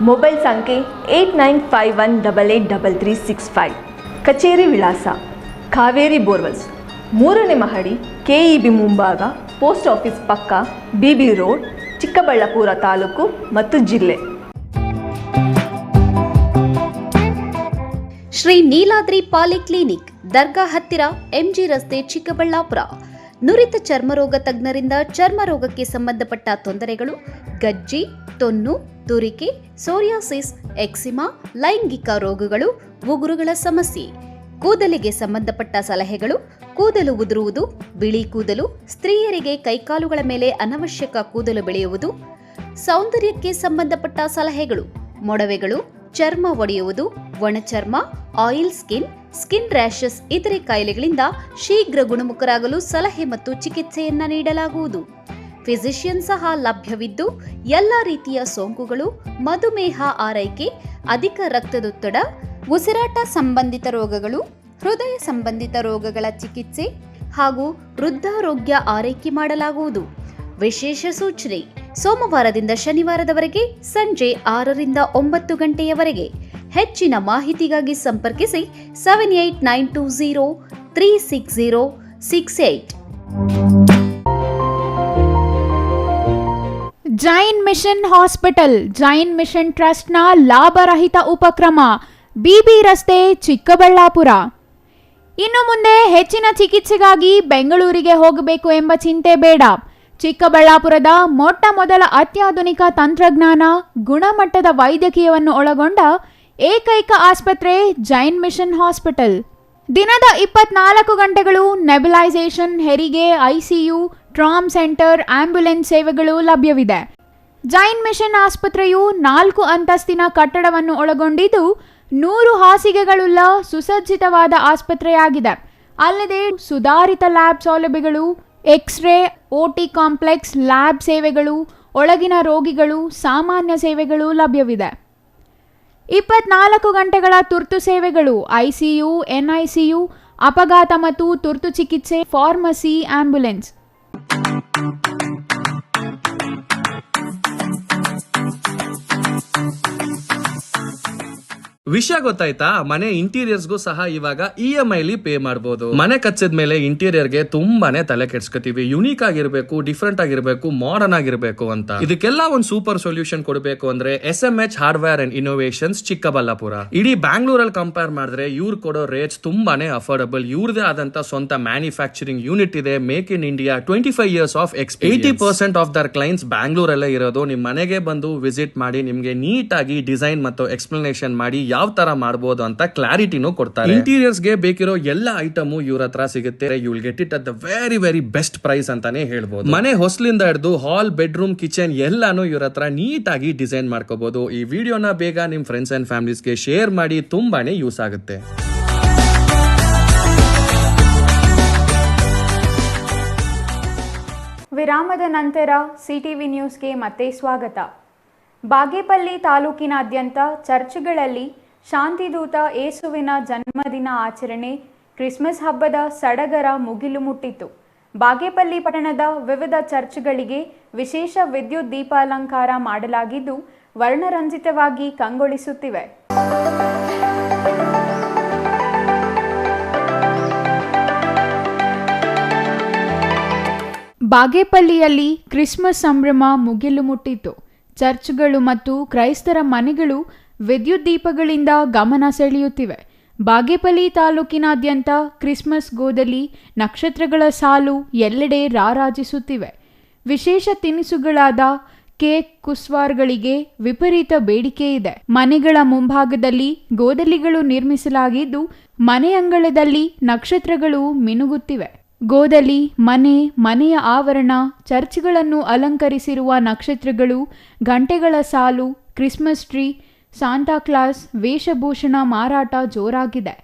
Mobile ಸಂಖ್ಯೆ 8951883365. ಕಚೇರಿ ವಿಳಾಸ ಕಾವೇರಿ ಬೋರ್ವೆಲ್ಸ್, 3ನೇ ಮಹಡಿ, KEB ಮುಂಭಾಗ, ಪೋಸ್ಟ್ ಆಫೀಸ್ ಪಕ್ಕ, BB ರೋಡ್, ಚಿಕ್ಕಬಳ್ಳಾಪುರ ತಾಲೂಕು ಮತ್ತು ಜಿಲ್ಲೆ. ಶ್ರೀ ನೀಲಾದ್ರಿ ಪಾಲಿಕ್ಲಿನಿಕ್, ದರ್ಗಾ ಹತ್ತಿರ, MG ರಸ್ತೆ, ಚಿಕ್ಕಬಳ್ಳಾಪುರ. ನುರಿತ ಚರ್ಮರೋಗ ತಜ್ಞರಿಂದ ಚರ್ಮರೋಗಕ್ಕೆ ಸಂಬಂಧಪಟ್ಟ ತೊಂದರೆಗಳು, ಗಜ್ಜಿ, ತೊನ್ನು, ತುರಿಕೆ, ಸೋರಿಯಾಸಿಸ್, ಎಕ್ಸಿಮಾ, ಲೈಂಗಿಕ ರೋಗಗಳು, ಉಗುರುಗಳ ಸಮಸ್ಯೆ, ಕೂದಲಿಗೆ ಸಂಬಂಧಪಟ್ಟ ಸಲಹೆಗಳು, ಕೂದಲು ಉದುರುವುದು, ಬಿಳಿ ಕೂದಲು, ಸ್ತ್ರೀಯರಿಗೆ ಕೈಕಾಲುಗಳ ಮೇಲೆ ಅನವಶ್ಯಕ ಕೂದಲು ಬೆಳೆಯುವುದು, ಸೌಂದರ್ಯಕ್ಕೆ ಸಂಬಂಧಪಟ್ಟ ಸಲಹೆಗಳು, ಮೊಡವೆಗಳು, ಚರ್ಮ ಒಡೆಯುವುದು, ಒಣಚರ್ಮ, ಆಯಿಲ್ ಸ್ಕಿನ್, ಸ್ಕಿನ್ ರ್ಯಾಷಸ್ ಇತರೆ ಕಾಯಿಲೆಗಳಿಂದ ಶೀಘ್ರ ಗುಣಮುಖರಾಗಲು ಸಲಹೆ ಮತ್ತು ಚಿಕಿತ್ಸೆಯನ್ನ ನೀಡಲಾಗುವುದು. ಫಿಸಿಷಿಯನ್ ಸಹ ಲಭ್ಯವಿದ್ದು ಎಲ್ಲ ರೀತಿಯ ಸೋಂಕುಗಳು, ಮಧುಮೇಹ ಆರೈಕೆ, ಅಧಿಕ ರಕ್ತದೊತ್ತಡ, ಉಸಿರಾಟ ಸಂಬಂಧಿತ ರೋಗಗಳು, ಹೃದಯ ಸಂಬಂಧಿತ ರೋಗಗಳ ಚಿಕಿತ್ಸೆ ಹಾಗೂ ವೃದ್ಧಾರೋಗ್ಯ ಆರೈಕೆ ಮಾಡಲಾಗುವುದು. ವಿಶೇಷ ಸೂಚನೆ: ಸೋಮವಾರದಿಂದ ಶನಿವಾರದವರೆಗೆ ಸಂಜೆ 6ರಿಂದ 9 ಗಂಟೆಯವರೆಗೆ. ಹೆಚ್ಚಿನ ಮಾಹಿತಿಗಾಗಿ ಸಂಪರ್ಕಿಸಿ 7892036068. Jain mission hospital, Jain mission ಟ್ರಸ್ಟ್ನ ಲಾಭರಹಿತ ಉಪಕ್ರಮ, BB ರಸ್ತೆ, ಚಿಕ್ಕಬಳ್ಳಾಪುರ. ಇನ್ನು ಮುಂದೆ ಹೆಚ್ಚಿನ ಚಿಕಿತ್ಸೆಗಾಗಿ ಬೆಂಗಳೂರಿಗೆ ಹೋಗಬೇಕು ಎಂಬ ಚಿಂತೆ ಬೇಡ. ಚಿಕ್ಕಬಳ್ಳಾಪುರದ ಮೊಟ್ಟ ಮೊದಲ ಅತ್ಯಾಧುನಿಕ ತಂತ್ರಜ್ಞಾನ, ಗುಣಮಟ್ಟದ ವೈದ್ಯಕೀಯವನ್ನು ಒಳಗೊಂಡ ಏಕೈಕ ಆಸ್ಪತ್ರೆ ಜೈನ್ ಮಿಷನ್ ಹಾಸ್ಪಿಟಲ್. ದಿನದ 24 ಗಂಟೆಗಳು ನೆಬುಲೈಸೇಷನ್, ಹೆರಿಗೆ, ICU, ಟ್ರಾಮ್ ಸೆಂಟರ್, ಆಂಬ್ಯುಲೆನ್ಸ್ ಸೇವೆಗಳು ಲಭ್ಯವಿದೆ. ಜೈನ್ ಮಿಷನ್ ಆಸ್ಪತ್ರೆಯು 4 ಅಂತಸ್ತಿನ ಕಟ್ಟಡವನ್ನು ಒಳಗೊಂಡಿದ್ದು 100 ಹಾಸಿಗೆಗಳುಳ್ಳ ಸುಸಜ್ಜಿತವಾದ ಆಸ್ಪತ್ರೆಯಾಗಿದೆ. ಅಲ್ಲದೆ ಸುಧಾರಿತ ಲ್ಯಾಬ್ ಸೌಲಭ್ಯಗಳು, ಎಕ್ಸ್ರೇ, OT ಕಾಂಪ್ಲೆಕ್ಸ್, ಲ್ಯಾಬ್ ಸೇವೆಗಳು, ಒಳಗಿನ ರೋಗಿಗಳು, ಸಾಮಾನ್ಯ ಸೇವೆಗಳು ಲಭ್ಯವಿದೆ. 24 ಗಂಟೆಗಳ ತುರ್ತು ಸೇವೆಗಳು, ICU, NICU, ಅಪಘಾತ ಮತ್ತು ತುರ್ತು ಚಿಕಿತ್ಸೆ, ಫಾರ್ಮಸಿ, ಆಂಬ್ಯುಲೆನ್ಸ್. ವಿಷಯ ಗೊತ್ತಾಯ್ತಾ? ಮನೆ ಇಂಟೀರಿಯರ್ಸ್ಗೂ ಸಹ ಇವಾಗ EMI ಪೇ ಮಾಡಬಹುದು. ಮನೆ ಕಚ್ಚಿದ ಮೇಲೆ ಇಂಟೀರಿಯರ್ಗೆ ತುಂಬಾನೇ ತಲೆ ಕೆಡ್ಸ್ಕೊತೀವಿ. ಯುನೀಕ್ ಆಗಿರ್ಬೇಕು, ಡಿಫ್ರೆಂಟ್ ಆಗಿರ್ಬೇಕು, ಮಾಡರ್ನ್ ಆಗಿರ್ಬೇಕು ಅಂತ. ಇದಕ್ಕೆಲ್ಲ ಒಂದು ಸೂಪರ್ ಸೊಲ್ಯೂಷನ್ ಕೊಡಬೇಕು ಅಂದ್ರೆ SMH hardware and innovations, Chikkaballapur. ಇಡೀ ಬ್ಯಾಂಗ್ಳೂರಲ್ಲಿ ಕಂಪೇರ್ ಮಾಡಿದ್ರೆ ಇವ್ರು ಕೊಡೋ ರೇಟ್ಸ್ ತುಂಬಾನೇ ಅಫೋರ್ಡಬಲ್. ಇವ್ರದೇ ಆದಂತ ಸ್ವಂತ ಮ್ಯಾನುಫ್ಯಾಕ್ಚರಿಂಗ್ ಯೂನಿಟ್ ಇದೆ. Make in India, 25 years of experience. 80% of the clients ಬ್ಯಾಂಗ್ಳೂರಲ್ಲೇ ಇರೋದು. ನಿಮ್ ಮನೆಗೆ ಬಂದು ವಿಸಿಟ್ ಮಾಡಿ ನಿಮ್ಗೆ ನೀಟ್ ಆಗಿ ಡಿಸೈನ್ ಮತ್ತು ಎಕ್ಸ್ಪ್ಲನೇಷನ್ ಮಾಡಿ ಯಾವ ತರ ಮಾಡಬಹುದು ಅಂತ ಕ್ಲಾರಿಟಿನೂ ಕೊಡ್ತಾರೆ. ಇಂಟೀರಿಯರ್ಸ್ ಗೆ ಬೇಕಿರೋ ಎಲ್ಲ ಐಟಮ್ ಇವ್ರ ಹತ್ರ ಸಿಗುತ್ತೆ. You will get it at the very very best price ಅಂತಾನೆ ಹೇಳ್ಬೋದು. ಮನೆ ಹೊಸ್ಲಿಂದ ಹಿಡಿದು ಹಾಲ್, ಬೆಡ್ರೂಮ್, ಕಿಚನ್ ಎಲ್ಲಾನು ಇವ್ರ ಹತ್ರ ನೀಟ್ ಆಗಿ ಡಿಸೈನ್ ಮಾಡ್ಕೋಬಹುದು. ಈ ವಿಡಿಯೋನ ಬೇಗ ನಿಮ್ ಫ್ರೆಂಡ್ಸ್ ಅಂಡ್ ಫ್ಯಾಮಿಲೀಸ್ಗೆ ಶೇರ್ ಮಾಡಿ, ತುಂಬಾನೇ ಯೂಸ್ ಆಗುತ್ತೆ. ವಿರಾಮದ ನಂತರ ಸಿಟಿವಿ ನ್ಯೂಸ್ಗೆ ಮತ್ತೆ ಸ್ವಾಗತ. ಬಾಗೇಪಲ್ಲಿ ತಾಲೂಕಿನಾದ್ಯಂತ ಚರ್ಚ್ಗಳಲ್ಲಿ ಶಾಂತಿದೂತ ಏಸುವಿನ ಜನ್ಮದಿನ ಆಚರಣೆ, ಕ್ರಿಸ್ಮಸ್ ಹಬ್ಬದ ಸಡಗರ ಮುಗಿಲು ಮುಟ್ಟಿತು. ಬಾಗೇಪಲ್ಲಿ ಪಟ್ಟಣದ ವಿವಿಧ ಚರ್ಚ್ಗಳಿಗೆ ವಿಶೇಷ ವಿದ್ಯುತ್ ದೀಪಾಲಂಕಾರ ಮಾಡಲಾಗಿದ್ದು ವರ್ಣರಂಜಿತವಾಗಿ ಕಂಗೊಳಿಸುತ್ತಿವೆ. ಬಾಗೇಪಲ್ಲಿಯಲ್ಲಿ ಕ್ರಿಸ್ಮಸ್ ಸಂಭ್ರಮ ಮುಗಿಲು ಮುಟ್ಟಿತು. ಚರ್ಚ್ಗಳು ಮತ್ತು ಕ್ರೈಸ್ತರ ಮನೆಗಳು ವಿದ್ಯುತ್ ದೀಪಗಳಿಂದ ಗಮನ ಸೆಳೆಯುತ್ತಿವೆ. ಬಾಗೇಪಲ್ಲಿ ತಾಲೂಕಿನಾದ್ಯಂತ ಕ್ರಿಸ್ಮಸ್ ಗೋದಲಿ ನಕ್ಷತ್ರಗಳ ಸಾಲು ಎಲ್ಲೆಡೆ ರಾರಾಜಿಸುತ್ತಿವೆ. ವಿಶೇಷ ತಿನಿಸುಗಳಾದ ಕೇಕ್, ಕುಸ್ವಾರ್ಗಳಿಗೆ ವಿಪರೀತ ಬೇಡಿಕೆ ಇದೆ. ಮನೆಗಳ ಮುಂಭಾಗದಲ್ಲಿ ಗೋದಲಿಗಳು ನಿರ್ಮಿಸಲಾಗಿದ್ದು ಮನೆಯಂಗಳದಲ್ಲಿ ನಕ್ಷತ್ರಗಳು ಮಿನುಗುತ್ತಿವೆ. ಗೋದಲಿ, ಮನೆಯ ಆವರಣ, ಚರ್ಚ್ಗಳನ್ನು ಅಲಂಕರಿಸಿರುವ ನಕ್ಷತ್ರಗಳು, ಗಂಟೆಗಳ ಸಾಲು, ಕ್ರಿಸ್ಮಸ್ ಟ್ರೀ, ಸಾಂತಾಕ್ಲಾಸ್ ವೇಷಭೂಷಣ ಮಾರಾಟ ಜೋರಾಗಿದೆ.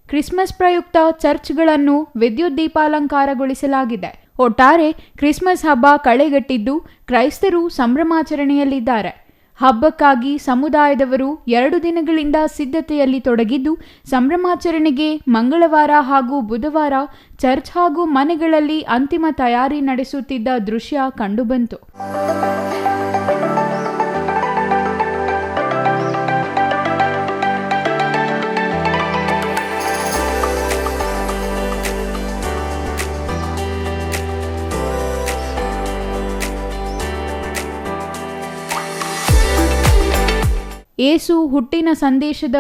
ಕ್ರಿಸ್ಮಸ್ ಪ್ರಯುಕ್ತ ಚರ್ಚ್ಗಳನ್ನು ವಿದ್ಯುತ್ ದೀಪಾಲಂಕಾರಗೊಳಿಸಲಾಗಿದೆ. ಒಟ್ಟಾರೆ ಕ್ರಿಸ್ಮಸ್ ಹಬ್ಬ ಕಳೆಗಟ್ಟಿದ್ದು ಕ್ರೈಸ್ತರು ಸಂಭ್ರಮಾಚರಣೆಯಲ್ಲಿದ್ದಾರೆ. ಹಬ್ಬಕ್ಕಾಗಿ ಸಮುದಾಯದವರು 2 ದಿನಗಳಿಂದ ಸಿದ್ಧತೆಯಲ್ಲಿ ತೊಡಗಿದ್ದು ಸಂಭ್ರಮಾಚರಣೆಗೆ ಮಂಗಳವಾರ ಹಾಗೂ ಬುಧವಾರ ಚರ್ಚ್ ಹಾಗೂ ಮನೆಗಳಲ್ಲಿ ಅಂತಿಮ ತಯಾರಿ ನಡೆಸುತ್ತಿದ್ದ ದೃಶ್ಯ ಕಂಡುಬಂತು. ಏಸು ಹುಟ್ಟಿನ ಸಂದೇಶದ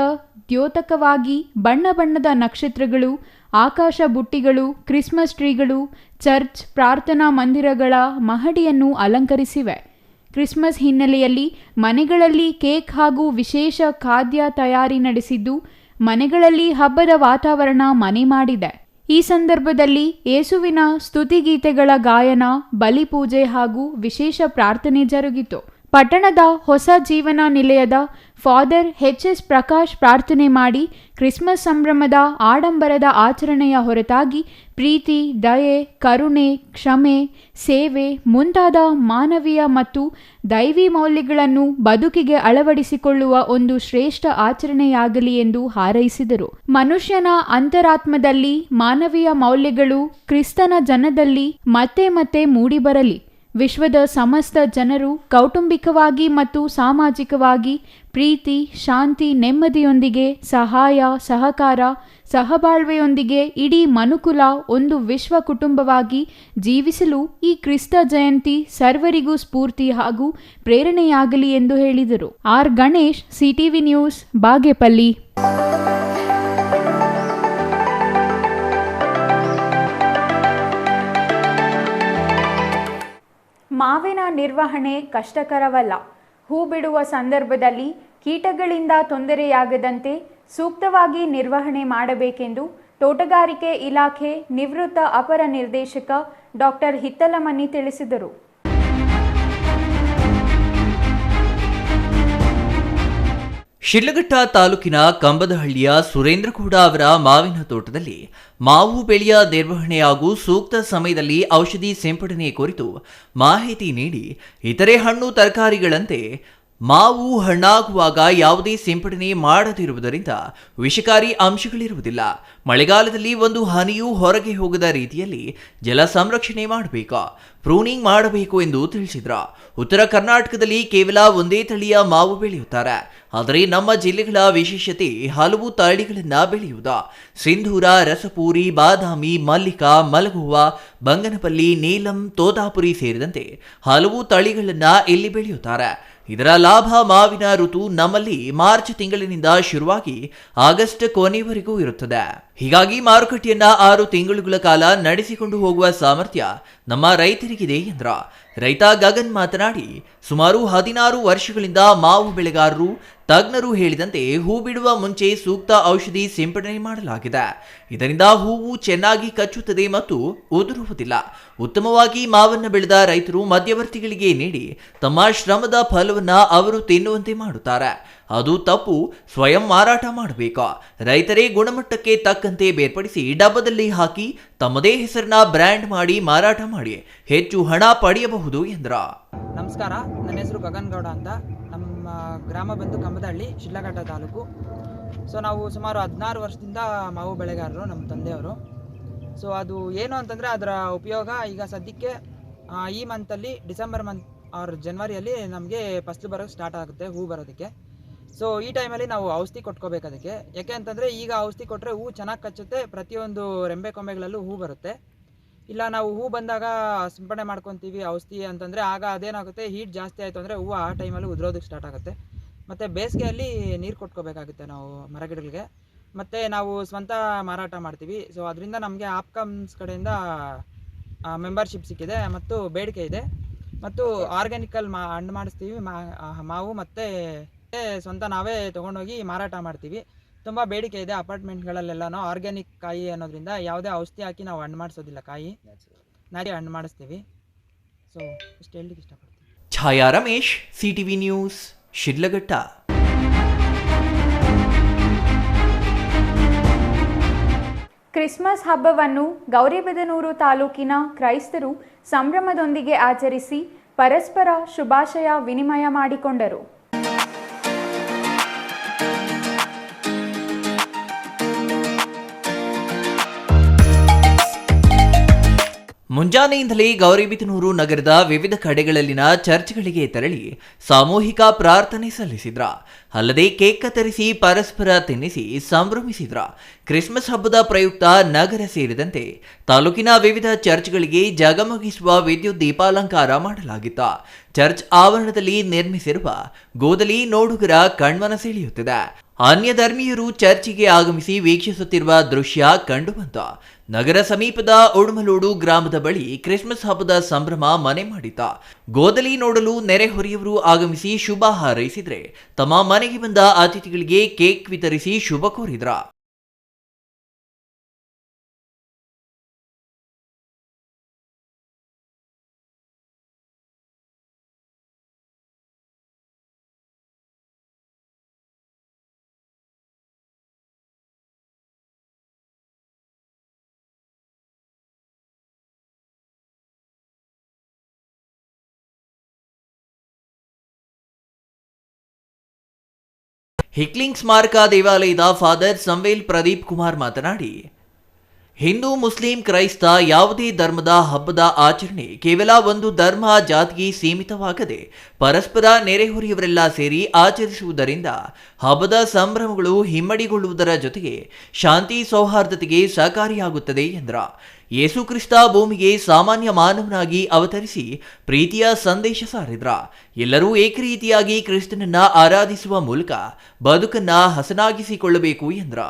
ದ್ಯೋತಕವಾಗಿ ಬಣ್ಣ ಬಣ್ಣದ ನಕ್ಷತ್ರಗಳು, ಆಕಾಶ ಬುಟ್ಟಿಗಳು, ಕ್ರಿಸ್ಮಸ್ ಟ್ರೀಗಳು ಚರ್ಚ್, ಪ್ರಾರ್ಥನಾ ಮಂದಿರಗಳ ಮಹಡಿಯನ್ನು ಅಲಂಕರಿಸಿವೆ. ಕ್ರಿಸ್ಮಸ್ ಹಿನ್ನೆಲೆಯಲ್ಲಿ ಮನೆಗಳಲ್ಲಿ ಕೇಕ್ ಹಾಗೂ ವಿಶೇಷ ಖಾದ್ಯ ತಯಾರಿ ನಡೆಸಿದ್ದು ಮನೆಗಳಲ್ಲಿ ಹಬ್ಬದ ವಾತಾವರಣ ಮನೆ ಮಾಡಿದೆ. ಈ ಸಂದರ್ಭದಲ್ಲಿ ಏಸುವಿನ ಸ್ತುತಿಗೀತೆಗಳ ಗಾಯನ, ಬಲಿಪೂಜೆ ಹಾಗೂ ವಿಶೇಷ ಪ್ರಾರ್ಥನೆ ಜರುಗಿತು. ಪಟ್ಟಣದ ಹೊಸ ಜೀವನ ನಿಲಯದ ಫಾದರ್ ಎಚ್.ಎಸ್. ಪ್ರಕಾಶ್ ಪ್ರಾರ್ಥನೆ ಮಾಡಿ ಕ್ರಿಸ್ಮಸ್ ಸಂಭ್ರಮದ ಆಡಂಬರದ ಆಚರಣೆಯ ಹೊರತಾಗಿ ಪ್ರೀತಿ, ದಯೆ, ಕರುಣೆ, ಕ್ಷಮೆ, ಸೇವೆ ಮುಂತಾದ ಮಾನವೀಯ ಮತ್ತು ದೈವಿ ಮೌಲ್ಯಗಳನ್ನು ಬದುಕಿಗೆ ಅಳವಡಿಸಿಕೊಳ್ಳುವ ಒಂದು ಶ್ರೇಷ್ಠ ಆಚರಣೆಯಾಗಲಿ ಎಂದು ಹಾರೈಸಿದರು. ಮನುಷ್ಯನ ಅಂತರಾತ್ಮದಲ್ಲಿ ಮಾನವೀಯ ಮೌಲ್ಯಗಳು ಕ್ರಿಸ್ತನ ಜನದಲ್ಲಿ ಮತ್ತೆ ಮತ್ತೆ ಮೂಡಿಬರಲಿ. ವಿಶ್ವದ ಸಮಸ್ತ ಜನರು ಕೌಟುಂಬಿಕವಾಗಿ ಮತ್ತು ಸಾಮಾಜಿಕವಾಗಿ ಪ್ರೀತಿ, ಶಾಂತಿ, ನೆಮ್ಮದಿಯೊಂದಿಗೆ ಸಹಾಯ, ಸಹಕಾರ, ಸಹಬಾಳ್ವೆಯೊಂದಿಗೆ ಇಡೀ ಮನುಕುಲ ಒಂದು ವಿಶ್ವ ಕುಟುಂಬವಾಗಿ ಜೀವಿಸಲು ಈ ಕ್ರಿಸ್ತ ಜಯಂತಿ ಸರ್ವರಿಗೂ ಸ್ಫೂರ್ತಿ ಹಾಗೂ ಪ್ರೇರಣೆಯಾಗಲಿ ಎಂದು ಹೇಳಿದರು. R. Ganesh, CTV news, Bagepalli. ಮಾವಿನ ನಿರ್ವಹಣೆ ಕಷ್ಟಕರವಲ್ಲ. ಹೂ ಬಿಡುವ ಸಂದರ್ಭದಲ್ಲಿ ಕೀಟಗಳಿಂದ ತೊಂದರೆಯಾಗದಂತೆ ಸೂಕ್ತವಾಗಿ ನಿರ್ವಹಣೆ ಮಾಡಬೇಕೆಂದು ತೋಟಗಾರಿಕೆ ಇಲಾಖೆ ನಿವೃತ್ತ ಅಪರ ನಿರ್ದೇಶಕ ಡಾಕ್ಟರ್ ಹಿತ್ತಲಮನಿ ತಿಳಿಸಿದರು. ಶಿಡ್ಲಘಟ್ಟ ತಾಲೂಕಿನ ಕಂಬದಹಳ್ಳಿಯ ಸುರೇಂದ್ರಗೌಡ ಅವರ ಮಾವಿನ ತೋಟದಲ್ಲಿ ಮಾವು ಬೆಳೆಯ ನಿರ್ವಹಣೆ ಹಾಗೂ ಸೂಕ್ತ ಸಮಯದಲ್ಲಿ ಔಷಧಿ ಸಿಂಪಡಣೆ ಕುರಿತು ಮಾಹಿತಿ ನೀಡಿ, ಇತರೆ ಹಣ್ಣು ತರಕಾರಿಗಳಂತೆ ಮಾವು ಹಣ್ಣಾಗುವಾಗ ಯಾವುದೇ ಸಿಂಪಡಣೆ ಮಾಡದಿರುವುದರಿಂದ ವಿಷಕಾರಿ ಅಂಶಗಳಿರುವುದಿಲ್ಲ. ಮಳೆಗಾಲದಲ್ಲಿ ಒಂದು ಹನಿಯೂ ಹೊರಗೆ ಹೋಗದ ರೀತಿಯಲ್ಲಿ ಜಲ ಸಂರಕ್ಷಣೆ ಮಾಡಬೇಕು, ಪ್ರೂನಿಂಗ್ ಮಾಡಬೇಕು ಎಂದು ತಿಳಿಸಿದ್ರು. ಉತ್ತರ ಕರ್ನಾಟಕದಲ್ಲಿ ಕೇವಲ ಒಂದೇ ತಳಿಯ ಮಾವು ಬೆಳೆಯುತ್ತಾರೆ. ಆದರೆ ನಮ್ಮ ಜಿಲ್ಲೆಗಳ ವಿಶೇಷತೆ ಹಲವು ತಳಿಗಳನ್ನ ಬೆಳೆಯುವುದು. ಸಿಂಧೂರ, ರಸಪೂರಿ, ಬಾದಾಮಿ, ಮಲ್ಲಿಕಾ, ಮಲಗುವ, ಬಂಗನಪಲ್ಲಿ, ನೀಲಂ, ತೋತಾಪುರಿ ಸೇರಿದಂತೆ ಹಲವು ತಳಿಗಳನ್ನ ಇಲ್ಲಿ ಬೆಳೆಯುತ್ತಾರೆ. ಇದರ ಲಾಭ ಮಾವಿನ ಋತು ನಮ್ಮಲ್ಲಿ ಮಾರ್ಚ್ ತಿಂಗಳಿನಿಂದ ಶುರುವಾಗಿ ಆಗಸ್ಟ್ ಕೊನೆಯವರೆಗೂ ಇರುತ್ತದೆ. ಹೀಗಾಗಿ ಮಾರುಕಟ್ಟೆಯನ್ನ 6 ತಿಂಗಳುಗಳ ಕಾಲ ನಡೆಸಿಕೊಂಡು ಹೋಗುವ ಸಾಮರ್ಥ್ಯ ನಮ್ಮ ರೈತರಿಗಿದೆ ಎಂದ್ರ ರೈತ ಗಗನ್ ಮಾತನಾಡಿ, ಸುಮಾರು 16 ವರ್ಷಗಳಿಂದ ಮಾವು ಬೆಳೆಗಾರರು, ತಜ್ಞರು ಹೇಳಿದಂತೆ ಹೂ ಬಿಡುವ ಮುಂಚೆ ಸೂಕ್ತ ಔಷಧಿ ಸಿಂಪಡಣೆ ಮಾಡಲಾಗಿದೆ. ಇದರಿಂದ ಹೂವು ಚೆನ್ನಾಗಿ ಕಚ್ಚುತ್ತದೆ ಮತ್ತು ಉದುರುವುದಿಲ್ಲ. ಉತ್ತಮವಾಗಿ ಮಾವನ್ನು ಬೆಳೆದ ರೈತರು ಮಧ್ಯವರ್ತಿಗಳಿಗೆ ನೀಡಿ ತಮ್ಮ ಶ್ರಮದ ಫಲವನ್ನ ಅವರು ತಿನ್ನುವಂತೆ ಮಾಡುತ್ತಾರೆ. ಅದು ತಪ್ಪು. ಸ್ವಯಂ ಮಾರಾಟ ಮಾಡಬೇಕಾ? ರೈತರೇ ಗುಣಮಟ್ಟಕ್ಕೆ ತಕ್ಕಂತೆ ಬೇರ್ಪಡಿಸಿ ಡಬ್ಬದಲ್ಲಿ ಹಾಕಿ ತಮ್ಮದೇ ಹೆಸರನ್ನ ಬ್ರ್ಯಾಂಡ್ ಮಾಡಿ ಮಾರಾಟ ಮಾಡಿ ಹೆಚ್ಚು ಹಣ ಪಡೆಯಬಹುದು ಎಂದ್ರ. ನಮಸ್ಕಾರ, ನನ್ನ ಹೆಸರು ಗಗನ್ ಗೌಡ ಅಂತ. ನಮ್ಮ ಗ್ರಾಮ ಬಂದು ಕಂಬದಹಳ್ಳಿ, ಶಿಡ್ಲಘಟ್ಟ ತಾಲೂಕು. ಸೊ ನಾವು ಸುಮಾರು 16 ವರ್ಷದಿಂದ ಮಾವು ಬೆಳೆಗಾರರು, ನಮ್ಮ ತಂದೆಯವರು. ಸೊ ಅದು ಏನು ಅಂತಂದರೆ ಅದರ ಉಪಯೋಗ ಈಗ ಸದ್ಯಕ್ಕೆ ಈ ಮಂತಲ್ಲಿ ಡಿಸೆಂಬರ್ ಮಂತ್ ಆರ್ ಜನವರಿಯಲ್ಲಿ ನಮಗೆ ಫಸಲು ಬರೋಕ್ಕೆ ಸ್ಟಾರ್ಟ್ ಆಗುತ್ತೆ, ಹೂ ಬರೋದಕ್ಕೆ. ಸೊ ಈ ಟೈಮಲ್ಲಿ ನಾವು ಔಷಧಿ ಕೊಟ್ಕೋಬೇಕು ಅದಕ್ಕೆ. ಯಾಕೆ ಅಂತಂದರೆ ಈಗ ಔಷಧಿ ಕೊಟ್ಟರೆ ಹೂ ಚೆನ್ನಾಗಿ ಕಚ್ಚುತ್ತೆ, ಪ್ರತಿಯೊಂದು ರೆಂಬೆ ಕೊಂಬೆಗಳಲ್ಲೂ ಹೂ ಬರುತ್ತೆ. ಇಲ್ಲ ನಾವು ಹೂ ಬಂದಾಗ ಸಿಂಪಡಣೆ ಮಾಡ್ಕೊತೀವಿ ಔಷಧಿ ಅಂತಂದರೆ ಆಗ ಅದೇನಾಗುತ್ತೆ, ಹೀಟ್ ಜಾಸ್ತಿ ಆಯಿತು ಅಂದರೆ ಹೂವು ಆ ಟೈಮಲ್ಲಿ ಉದುರೋದಕ್ಕೆ ಸ್ಟಾರ್ಟ್ ಆಗುತ್ತೆ. ಮತ್ತು ಬೇಸಿಗೆಯಲ್ಲಿ ನೀರು ಕೊಟ್ಕೋಬೇಕಾಗುತ್ತೆ ನಾವು ಮರಗಿಡಗಳಿಗೆ. ಮತ್ತು ನಾವು ಸ್ವಂತ ಮಾರಾಟ ಮಾಡ್ತೀವಿ. ಸೊ ಅದರಿಂದ ನಮಗೆ ಆಪ್ಕಮ್ಸ್ ಕಡೆಯಿಂದ ಮೆಂಬರ್ಶಿಪ್ ಸಿಕ್ಕಿದೆ ಮತ್ತು ಬೇಡಿಕೆ ಇದೆ. ಮತ್ತು ಆರ್ಗ್ಯಾನಿಕಲ್ ಹಣ್ಣು ಮಾಡಿಸ್ತೀವಿ, ಮಾವು ಮತ್ತು ಸ್ವಂತ ನಾವೇ ತೊಗೊಂಡೋಗಿ ಮಾರಾಟ ಮಾಡ್ತೀವಿ. ತುಂಬ ಬೇಡಿಕೆ ಇದೆ ಅಪಾರ್ಟ್ಮೆಂಟ್ಗಳಲ್ಲೆಲ್ಲನೂ ಆರ್ಗ್ಯಾನಿಕ್ ಕಾಯಿ ಅನ್ನೋದ್ರಿಂದ. ಯಾವುದೇ ಔಷಧಿ ಹಾಕಿ ನಾವು ಹಣ್ಣು ಮಾಡಿಸೋದಿಲ್ಲ, ಕಾಯಿ ನಾವೇ ಹಣ್ಣು ಮಾಡಿಸ್ತೀವಿ. ಸೊ ಇಷ್ಟು ಹೇಳಲಿಕ್ಕೆ ಇಷ್ಟಪಡ್ತೀನಿ. Chhaya Ramesh, CTV news, Shidlaghatta. Christmas ಹಬ್ಬವನ್ನು ಗೌರಿಬಿದನೂರು ತಾಲೂಕಿನ ಕ್ರೈಸ್ತರು ಸಂಭ್ರಮದೊಂದಿಗೆ ಆಚರಿಸಿ ಪರಸ್ಪರ ಶುಭಾಶಯ ವಿನಿಮಯ ಮಾಡಿಕೊಂಡರು. ಮುಂಜಾನೆಯಿಂದಲೇ ಗೌರಿಬಿದನೂರು ನಗರದ ವಿವಿಧ ಕಡೆಗಳಲ್ಲಿನ ಚರ್ಚ್ಗಳಿಗೆ ತೆರಳಿ ಸಾಮೂಹಿಕ ಪ್ರಾರ್ಥನೆ ಸಲ್ಲಿಸಿದ್ರ. ಅಲ್ಲದೆ ಕೇಕ್ ಕತ್ತರಿಸಿ ಪರಸ್ಪರ ತಿನ್ನಿಸಿ ಸಂಭ್ರಮಿಸಿದ್ರ. ಕ್ರಿಸ್ಮಸ್ ಹಬ್ಬದ ಪ್ರಯುಕ್ತ ನಗರ ಸೇರಿದಂತೆ ತಾಲೂಕಿನ ವಿವಿಧ ಚರ್ಚ್ಗಳಿಗೆ ಜಗಮಗಿಸುವ ವಿದ್ಯುತ್ ದೀಪಾಲಂಕಾರ ಮಾಡಲಾಗಿತ್ತ. ಚರ್ಚ್ ಆವರಣದಲ್ಲಿ ನಿರ್ಮಿಸಿರುವ ಗೋದಲಿ ನೋಡುಗರ ಕಣ್ಮನ ಸೆಳೆಯುತ್ತಿದೆ. ಅನ್ಯ ಧರ್ಮೀಯರು ಚರ್ಚಿಗೆ ಆಗಮಿಸಿ ವೀಕ್ಷಿಸುತ್ತಿರುವ ದೃಶ್ಯ ಕಂಡುಬಂತ. ನಗರ ಸಮೀಪದ ಉಡುಮಲೋಡು ಗ್ರಾಮದ ಬಳಿ ಕ್ರಿಸ್ಮಸ್ ಹಬ್ಬದ ಸಂಭ್ರಮ ಮನೆ ಮಾಡಿತ. ಗೋದಲಿ ನೋಡಲು ನೆರೆಹೊರೆಯವರು ಆಗಮಿಸಿ ಶುಭ ಹಾರೈಸಿದ್ರೆ ತಮ್ಮ ಮನೆಗೆ ಬಂದ ಅತಿಥಿಗಳಿಗೆ ಕೇಕ್ ವಿತರಿಸಿ ಶುಭ ಕೋರಿದ್ರ. ಹಿಕ್ಲಿಂಗ್ ಸ್ಮಾರಕ ದೇವಾಲಯದ ಫಾದರ್ ಸಂವೇಲ್ ಪ್ರದೀಪ್ ಕುಮಾರ್ ಮಾತನಾಡಿ, ಹಿಂದೂ, ಮುಸ್ಲಿಂ, ಕ್ರೈಸ್ತ ಯಾವುದೇ ಧರ್ಮದ ಹಬ್ಬದ ಆಚರಣೆ ಕೇವಲ ಒಂದು ಧರ್ಮ ಜಾತಿಗೆ ಸೀಮಿತವಾಗದೆ ಪರಸ್ಪರ ನೆರೆಹೊರೆಯವರೆಲ್ಲ ಸೇರಿ ಆಚರಿಸುವುದರಿಂದ ಹಬ್ಬದ ಸಂಭ್ರಮಗಳು ಹಿಮ್ಮಡಿಗೊಳ್ಳುವುದರ ಜೊತೆಗೆ ಶಾಂತಿ ಸೌಹಾರ್ದತೆಗೆ ಸಹಕಾರಿಯಾಗುತ್ತದೆ ಎಂದ್ರ. ಯೇಸು ಕ್ರಿಸ್ತ ಭೂಮಿಗೆ ಸಾಮಾನ್ಯ ಮಾನವನಾಗಿ ಅವತರಿಸಿ ಪ್ರೀತಿಯ ಸಂದೇಶ ಸಾರಿದ್ರ. ಎಲ್ಲರೂ ಏಕರೀತಿಯಾಗಿ ಕ್ರಿಸ್ತನನ್ನ ಆರಾಧಿಸುವ ಮೂಲಕ ಬದುಕನ್ನ ಹಸನಾಗಿಸಿಕೊಳ್ಳಬೇಕು ಎಂದ್ರ.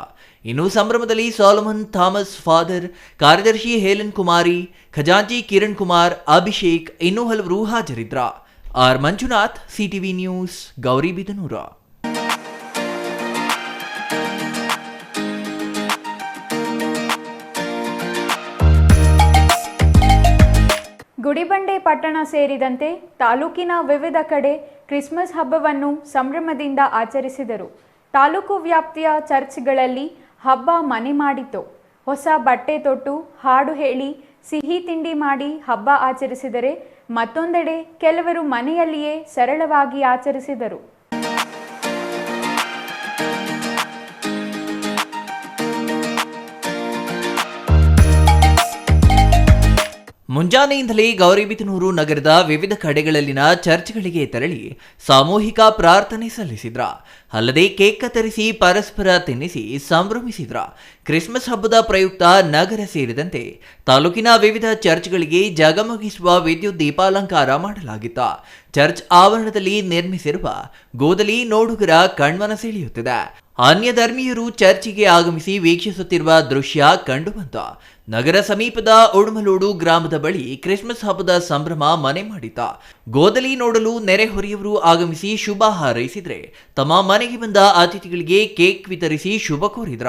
ಇನ್ನು ಸಂಭ್ರಮದಲ್ಲಿ ಸಾಲಮನ್ ಥಾಮಸ್, ಫಾದರ್ ಕಾರ್ಯದರ್ಶಿ ಹೇಲನ್ ಕುಮಾರಿ, ಖಜಾಂಚಿ ಕಿರಣ್ ಕುಮಾರ್, ಅಭಿಷೇಕ್ ಇನ್ನೂ ಹಲವರು ಹಾಜರಿದ್ರ. R Manjunath, CTV news, Gauribidanur. Gudibande ಪಟ್ಟಣ ಸೇರಿದಂತೆ ತಾಲೂಕಿನ ವಿವಿಧ ಕಡೆ ಕ್ರಿಸ್ಮಸ್ ಹಬ್ಬವನ್ನು ಸಂಭ್ರಮದಿಂದ ಆಚರಿಸಿದರು. ತಾಲೂಕು ವ್ಯಾಪ್ತಿಯ ಚರ್ಚ್ಗಳಲ್ಲಿ ಹಬ್ಬ ಮನೆ ಮಾಡಿತು. ಹೊಸ ಬಟ್ಟೆ ತೊಟ್ಟು, ಹಾಡು ಹೇಳಿ, ಸಿಹಿ ತಿಂಡಿ ಮಾಡಿ ಹಬ್ಬ ಆಚರಿಸಿದರೆ ಮತ್ತೊಂದೆಡೆ ಕೆಲವರು ಮನೆಯಲ್ಲಿಯೇ ಸರಳವಾಗಿ ಆಚರಿಸಿದರು. ಮುಂಜಾನೆಯಿಂದಲೇ ಗೌರಿಬಿದನೂರು ನಗರದ ವಿವಿಧ ಕಡೆಗಳಲ್ಲಿನ ಚರ್ಚ್ಗಳಿಗೆ ತೆರಳಿ ಸಾಮೂಹಿಕ ಪ್ರಾರ್ಥನೆ ಸಲ್ಲಿಸಿದ್ರ. ಅಲ್ಲದೆ ಕೇಕ್ ಕತ್ತರಿಸಿ ಪರಸ್ಪರ ತಿನ್ನಿಸಿ ಸಂಭ್ರಮಿಸಿದ್ರ. ಕ್ರಿಸ್ಮಸ್ ಹಬ್ಬದ ಪ್ರಯುಕ್ತ ನಗರ ಸೇರಿದಂತೆ ತಾಲೂಕಿನ ವಿವಿಧ ಚರ್ಚ್ಗಳಿಗೆ ಜಗಮಗಿಸುವ ವಿದ್ಯುತ್ ದೀಪಾಲಂಕಾರ ಮಾಡಲಾಗಿತ್ತ. ಚರ್ಚ್ ಆವರಣದಲ್ಲಿ ನಿರ್ಮಿಸಿರುವ ಗೋದಲಿ ನೋಡುಗರ ಕಣ್ಮನ ಸೆಳೆಯುತ್ತಿದೆ. ಅನ್ಯ ಧರ್ಮೀಯರು ಚರ್ಚಿಗೆ ಆಗಮಿಸಿ ವೀಕ್ಷಿಸುತ್ತಿರುವ ದೃಶ್ಯ ಕಂಡುಬಂತ. ನಗರ ಸಮೀಪದ ಉಡುಮಲೋಡು ಗ್ರಾಮದ ಬಳಿ ಕ್ರಿಸ್ಮಸ್ ಹಬ್ಬದ ಸಂಭ್ರಮ ಮನೆ ಮಾಡಿತ. ಗೋದಲಿ ನೋಡಲು ನೆರೆಹೊರೆಯವರು ಆಗಮಿಸಿ ಶುಭ ಹಾರೈಸಿದ್ರೆ ತಮ್ಮ ಮನೆಗೆ ಬಂದ ಅತಿಥಿಗಳಿಗೆ ಕೇಕ್ ವಿತರಿಸಿ ಶುಭ ಕೋರಿದ್ರ.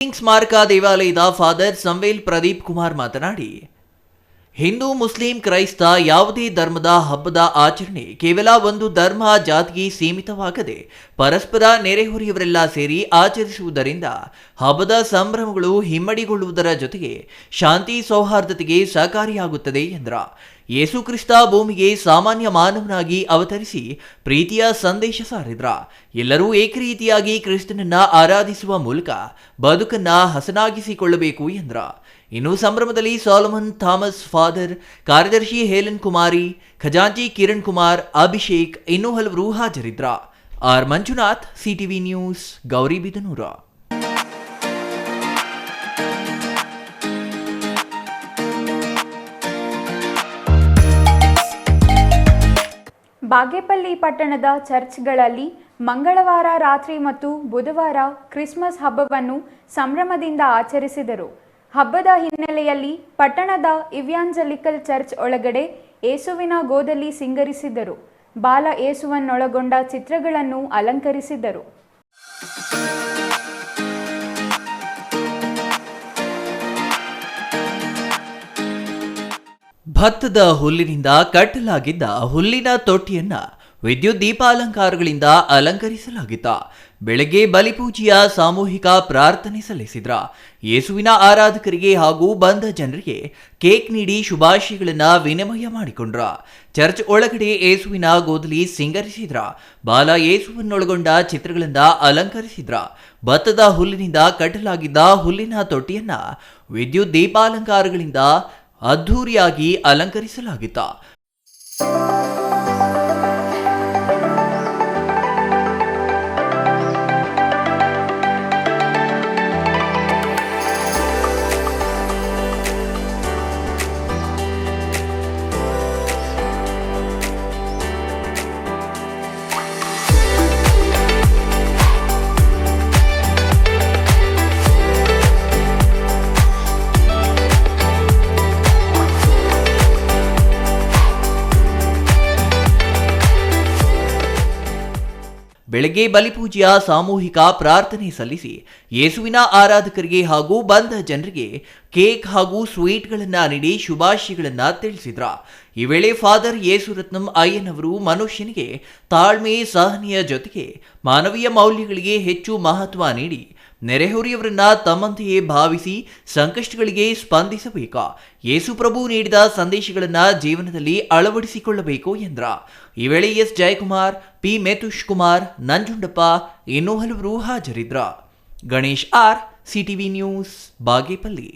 ಸ್ಮಾರಕ ದೇವಾಲಯದ ಫಾದರ್ ಸಂವೇಲ್ ಪ್ರದೀಪ್ ಕುಮಾರ್ ಮಾತನಾಡಿ, ಹಿಂದೂ ಮುಸ್ಲಿಂ ಕ್ರೈಸ್ತ ಯಾವುದೇ ಧರ್ಮದ ಹಬ್ಬದ ಆಚರಣೆ ಕೇವಲ ಒಂದು ಧರ್ಮ ಜಾತಿಗೆ ಸೀಮಿತವಾಗದೆ ಪರಸ್ಪರ ನೆರೆಹೊರೆಯವರೆಲ್ಲ ಸೇರಿ ಆಚರಿಸುವುದರಿಂದ ಹಬ್ಬದ ಸಂಭ್ರಮಗಳು ಹಿಮ್ಮಡಿಗೊಳ್ಳುವುದರ ಜೊತೆಗೆ ಶಾಂತಿ ಸೌಹಾರ್ದತೆಗೆ ಸಹಕಾರಿಯಾಗುತ್ತದೆ ಎಂದ್ರ. ಯೇಸು ಕ್ರಿಸ್ತ ಭೂಮಿಗೆ ಸಾಮಾನ್ಯ ಮಾನವನಾಗಿ ಅವತರಿಸಿ ಪ್ರೀತಿಯ ಸಂದೇಶ ಸಾರಿದ್ರ. ಎಲ್ಲರೂ ಏಕರೀತಿಯಾಗಿ ಕ್ರಿಸ್ತನನ್ನ ಆರಾಧಿಸುವ ಮೂಲಕ ಬದುಕನ್ನ ಹಸನಾಗಿಸಿಕೊಳ್ಳಬೇಕು ಎಂದ್ರ. ಇನ್ನು ಸಂಭ್ರಮದಲ್ಲಿ ಸಾಲಮನ್ ಥಾಮಸ್ ಫಾದರ್, ಕಾರ್ಯದರ್ಶಿ ಹೇಲನ್ ಕುಮಾರಿ, ಖಜಾಂಚಿ ಕಿರಣ್ ಕುಮಾರ್, ಅಭಿಷೇಕ್ ಇನ್ನೂ ಹಲವರು ಹಾಜರಿದ್ರ. R Manjunath, CTV news, Gauribidanur. Bagepalli ಪಟ್ಟಣದ ಚರ್ಚ್ಗಳಲ್ಲಿ ಮಂಗಳವಾರ ರಾತ್ರಿ ಮತ್ತು ಬುಧವಾರ ಕ್ರಿಸ್ಮಸ್ ಹಬ್ಬವನ್ನು ಸಂಭ್ರಮದಿಂದ ಆಚರಿಸಿದರು. ಹಬ್ಬದ ಹಿನ್ನೆಲೆಯಲ್ಲಿ ಪಟ್ಟಣದ ಇವ್ಯಾಂಜಲಿಕಲ್ ಚರ್ಚ್ ಒಳಗಡೆ ಏಸುವಿನ ಗೋದಲ್ಲಿ ಸಿಂಗರಿಸಿದರು. ಬಾಲ ಏಸುವನ್ನೊಳಗೊಂಡ ಚಿತ್ರಗಳನ್ನು ಅಲಂಕರಿಸಿದರು. ಭತ್ತದ ಹುಲ್ಲಿನಿಂದ ಕಟ್ಟಲಾಗಿದ್ದ ಹುಲ್ಲಿನ ತೊಟ್ಟಿಯನ್ನ ವಿದ್ಯುತ್ ದೀಪಾಲಂಕಾರಗಳಿಂದ ಅಲಂಕರಿಸಲಾಗಿತ್ತು. ಬೆಳಗ್ಗೆ ಬಲಿಪೂಜೆಯ ಸಾಮೂಹಿಕ ಪ್ರಾರ್ಥನೆ ಸಲ್ಲಿಸಿದ್ರ. ಯೇಸುವಿನ ಆರಾಧಕರಿಗೆ ಹಾಗೂ ಬಂದ ಜನರಿಗೆ ಕೇಕ್ ನೀಡಿ ಶುಭಾಶಯಗಳನ್ನ ವಿನಿಮಯ ಮಾಡಿಕೊಂಡ್ರ. ಚರ್ಚ್ ಒಳಗಡೆ ಯೇಸುವಿನ ಗೋದಲಿ ಸಿಂಗರಿಸಿದ್ರ. ಬಾಲ ಯೇಸುವನ್ನೊಳಗೊಂಡ ಚಿತ್ರಗಳಿಂದ ಅಲಂಕರಿಸಿದ್ರ. ಭತ್ತದ ಹುಲ್ಲಿನಿಂದ ಕಟ್ಟಲಾಗಿದ್ದ ಹುಲ್ಲಿನ ತೊಟ್ಟಿಯನ್ನ ವಿದ್ಯುತ್ ದೀಪಾಲಂಕಾರಗಳಿಂದ ಅದ್ಧೂರಿಯಾಗಿ ಅಲಂಕರಿಸಲಾಗಿತ್ತು. ಬೆಳಗ್ಗೆ ಬಲಿಪೂಜೆಯ ಸಾಮೂಹಿಕ ಪ್ರಾರ್ಥನೆ ಸಲ್ಲಿಸಿ ಯೇಸುವಿನ ಆರಾಧಕರಿಗೆ ಹಾಗೂ ಬಂದ ಜನರಿಗೆ ಕೇಕ್ ಹಾಗೂ ಸ್ವೀಟ್ಗಳನ್ನು ನೀಡಿ ಶುಭಾಶಯಗಳನ್ನು ತಿಳಿಸಿದ್ರ. ಈ ವೇಳೆ ಫಾದರ್ ಯೇಸುರತ್ನಂ ಅಯ್ಯನವರು ಮನುಷ್ಯನಿಗೆ ತಾಳ್ಮೆ, ಸಹನೆಯ ಜೊತೆಗೆ ಮಾನವೀಯ ಮೌಲ್ಯಗಳಿಗೆ ಹೆಚ್ಚು ಮಹತ್ವ ನೀಡಿ ನೆರೆಹೊರೆಯವರನ್ನ ತಮ್ಮಂತೆಯೇ ಭಾವಿಸಿ ಸಂಕಷ್ಟಗಳಿಗೆ ಸ್ಪಂದಿಸಬೇಕು. ಯೇಸು ಪ್ರಭು ನೀಡಿದ ಸಂದೇಶಗಳನ್ನು ಜೀವನದಲ್ಲಿ ಅಳವಡಿಸಿಕೊಳ್ಳಬೇಕು ಎಂದ್ರ. ಈ ವೇಳೆ ಎಸ್ ಜಯಕುಮಾರ್, ಪಿ ಮೇತುಷ್ ಕುಮಾರ್, ನಂಜುಂಡಪ್ಪ ಇನ್ನೂ ಹಲವರು ಹಾಜರಿದ್ರ. Ganesh R, CTV news, Bagepalli.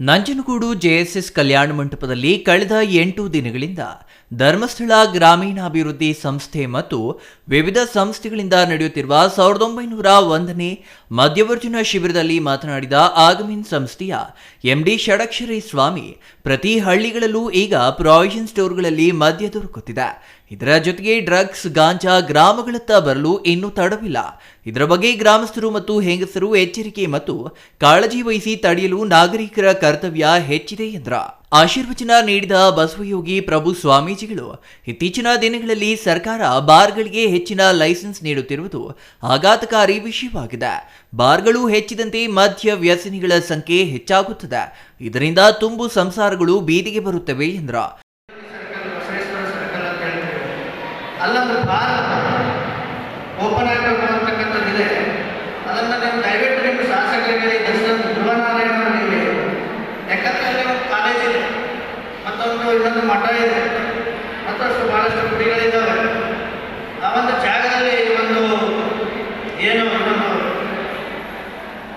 Nanjangud JSS ಕಲ್ಯಾಣ ಮಂಟಪದಲ್ಲಿ ಕಳೆದ 8 ದಿನಗಳಿಂದ ಧರ್ಮಸ್ಥಳ ಗ್ರಾಮೀಣಾಭಿವೃದ್ಧಿ ಸಂಸ್ಥೆ ಮತ್ತು ವಿವಿಧ ಸಂಸ್ಥೆಗಳಿಂದ ನಡೆಯುತ್ತಿರುವ 1901ನೇ ಮಧ್ಯವರ್ಜುನ ಶಿಬಿರದಲ್ಲಿ ಮಾತನಾಡಿದ ಆಗಮಿನ್ ಸಂಸ್ಥೆಯ ಎಂಡಿ ಷಡಕ್ಷರಿ ಸ್ವಾಮಿ, ಪ್ರತಿ ಹಳ್ಳಿಗಳಲ್ಲೂ ಈಗ ಪ್ರಾವಿಷನ್ ಸ್ಟೋರ್ಗಳಲ್ಲಿ ಮದ್ಯ ದೊರಕುತ್ತಿದೆ. ಇದರ ಜೊತೆಗೆ ಡ್ರಗ್ಸ್, ಗಾಂಜಾ ಗ್ರಾಮಗಳತ್ತ ಬರಲು ಇನ್ನೂ ತಡವಿಲ್ಲ. ಇದರ ಬಗ್ಗೆ ಗ್ರಾಮಸ್ಥರು ಮತ್ತು ಹೆಂಗಸರು ಎಚ್ಚರಿಕೆ ಮತ್ತು ಕಾಳಜಿ ವಹಿಸಿ ತಡೆಯಲು ನಾಗರಿಕರ ಕರ್ತವ್ಯ ಹೆಚ್ಚಿದೆ ಎಂದ್ರ. ಆಶೀರ್ವಚನ ನೀಡಿದ ಬಸವಯೋಗಿ ಪ್ರಭು ಸ್ವಾಮೀಜಿಗಳು, ಇತ್ತೀಚಿನ ದಿನಗಳಲ್ಲಿ ಸರ್ಕಾರ ಬಾರ್ಗಳಿಗೆ ಹೆಚ್ಚಿನ ಲೈಸೆನ್ಸ್ ನೀಡುತ್ತಿರುವುದು ಆಘಾತಕಾರಿ ವಿಷಯವಾಗಿದೆ. ಬಾರ್ಗಳು ಹೆಚ್ಚಿದಂತೆ ಮದ್ಯ ವ್ಯಸನಿಗಳ ಸಂಖ್ಯೆ ಹೆಚ್ಚಾಗುತ್ತದೆ. ಇದರಿಂದ ತುಂಬು ಸಂಸಾರಗಳು ಬೀದಿಗೆ ಬರುತ್ತವೆ ಎಂದ್ರ. ಅಲ್ಲೊಂದು ಬಾರ್ ಓಪನ್ ಆಗಿರ್ತಕ್ಕಂಥದ್ದಿದೆ. ಅದನ್ನು ನೀವು ದಯವಿಟ್ಟು ನಿಮ್ಮ ಶಾಸಕರಿಗೆ ಧ್ರುವನಾರಾಯಣ ನೀವೇ, ಯಾಕಂದರೆ ಅಲ್ಲಿ ಒಂದು ಕಾಲೇಜ್ ಇದೆ, ಮತ್ತೊಂದು ಇನ್ನೊಂದು ಮಠ ಇದೆ, ಮತ್ತಷ್ಟು ಭಾಳಷ್ಟು ಗುಡಿಗಳಿದ್ದಾವೆ. ಆ ಒಂದು ಜಾಗದಲ್ಲಿ ಒಂದು ಏನು ಒಂದು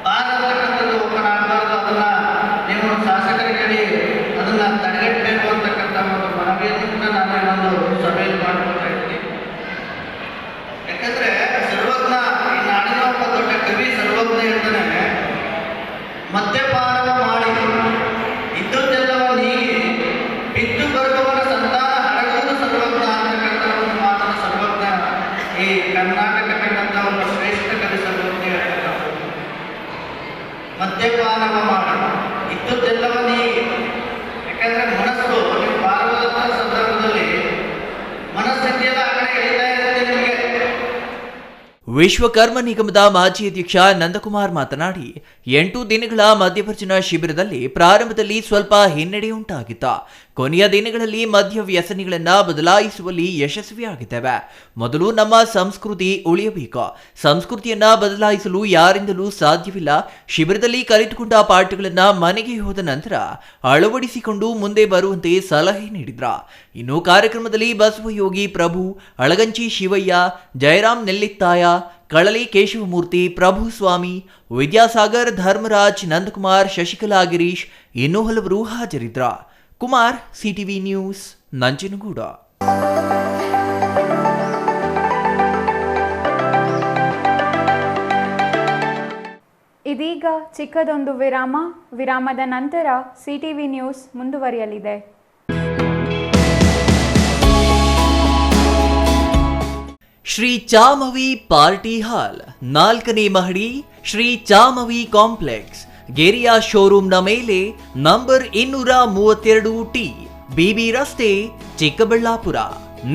ಬಾರ್ ಅಂತಕ್ಕಂಥದ್ದು ಓಪನ್ ಆಗಬಾರ್ದು. ಅದನ್ನು ನೀವು ಶಾಸಕರಿಗೆ ಅದನ್ನು ತಡೆಗಟ್ಟಬೇಕು ಅಂತಕ್ಕಂಥ ಒಂದು ಮನವಿಯನ್ನು ನಾನು ಒಂದು ಸಭೆಯಲ್ಲಿ ಮಾಡ್ಕೊಳ್ತಾ ಇದ್ದೀನಿ. ಯಾಕಂದ್ರೆ ಸರ್ವಜ್ಞ, ಈ ನಾಡಿನ ಒಬ್ಬ ದೊಡ್ಡ ಕವಿ ಸರ್ವಜ್ಞ ಹೇಳ್ತಾನೆ, ಮದ್ಯಪಾನ ಮಾಡಿ ಇದ್ದುದೆಲ್ಲವ ನೀಗಿ ಬಿದ್ದು ಬರುವವನ ಸಂತಾನ ಹರಗುವುದು ಸರ್ವಜ್ಞ ಅಂತಕ್ಕಂಥ ಒಂದು ಮಾತನ್ನು ಸರ್ವಜ್ಞ ಈ ಕರ್ನಾಟಕ ಕಂಡಂಥ ಒಬ್ಬ ಶ್ರೇಷ್ಠ ಕವಿ ಸರ್ವಜ್ಞ ಹೇಳ್ತಾರೆ. ಮದ್ಯಪಾನವ ಮಾಡಿ ಇದ್ದುದೆಲ್ಲವ ನೀಗಿ. ಯಾಕಂದ್ರೆ ಮನಸ್ಸು ನೀವು ಬಾರುವಂತಹ ಸಂದರ್ಭದಲ್ಲಿ ಮನಸ್ಥಿತಿಯೆಲ್ಲ ಆ ಕಡೆ ಎಳಿತಾ ಇರುತ್ತೆ ನಿಮಗೆ. ವಿಶ್ವಕರ್ಮ ನಿಗಮದ ಮಾಜಿ ಅಧ್ಯಕ್ಷ ನಂದಕುಮಾರ್ ಮಾತನಾಡಿ 8 ದಿನಗಳ ಮದ್ಯವರ್ಜನ ಶಿಬಿರದಲ್ಲಿ ಪ್ರಾರಂಭದಲ್ಲಿ ಸ್ವಲ್ಪ ಹಿನ್ನಡೆಯುಂಟಾಗಿತ್ತ. ಕೊನೆಯ ದಿನಗಳಲ್ಲಿ ಮದ್ಯ ವ್ಯಸನಿಗಳನ್ನ ಬದಲಾಯಿಸುವಲ್ಲಿ ಯಶಸ್ವಿಯಾಗಿದ್ದೇವೆ. ಮೊದಲು ನಮ್ಮ ಸಂಸ್ಕೃತಿ ಉಳಿಯಬೇಕು. ಸಂಸ್ಕೃತಿಯನ್ನ ಬದಲಾಯಿಸಲು ಯಾರಿಂದಲೂ ಸಾಧ್ಯವಿಲ್ಲ. ಶಿಬಿರದಲ್ಲಿ ಕಲಿತುಕೊಂಡ ಪಾಠಗಳನ್ನ ಮನೆಗೆ ಹೋದ ನಂತರ ಅಳವಡಿಸಿಕೊಂಡು ಮುಂದೆ ಬರುವಂತೆ ಸಲಹೆ ನೀಡಿದ್ರ. ಇನ್ನು ಕಾರ್ಯಕ್ರಮದಲ್ಲಿ ಬಸವಯೋಗಿ ಪ್ರಭು, ಅಳಗಂಚಿ ಶಿವಯ್ಯ, ಜಯರಾಮ್ ನೆಲ್ಲಿತ್ತಾಯ, ಕಳಲಿ ಕೇಶವಮೂರ್ತಿ, ಪ್ರಭು ಸ್ವಾಮಿ, ವಿದ್ಯಾಸಾಗರ್, ಧರ್ಮರಾಜ್, ನಂದಕುಮಾರ್, ಶಶಿಕಲಾ, ಗಿರೀಶ್ ಇನ್ನೂ ಹಲವರು ಹಾಜರಿದ್ರ. Kumar, CTV news, ನಂಜನಗೂಡ. ಇದೀಗ ಚಿಕ್ಕದೊಂದು ವಿರಾಮದ ನಂತರ ಸಿಟಿವಿ ನ್ಯೂಸ್ ಮುಂದುವರಿಯಲಿದೆ. ಶ್ರೀ ಚಾಮವಿ ಪಾರ್ಟಿ ಹಾಲ್, 4ನೇ ಮಹಡಿ, ಶ್ರೀ ಚಾಮವಿ ಕಾಂಪ್ಲೆಕ್ಸ್, ಗೆರಿಯಾ ಶೋರೂಮ್ನ ಮೇಲೆ, ನಂಬರ್ 232T, ಬಿಬಿ ರಸ್ತೆ, ಚಿಕ್ಕಬಳ್ಳಾಪುರ.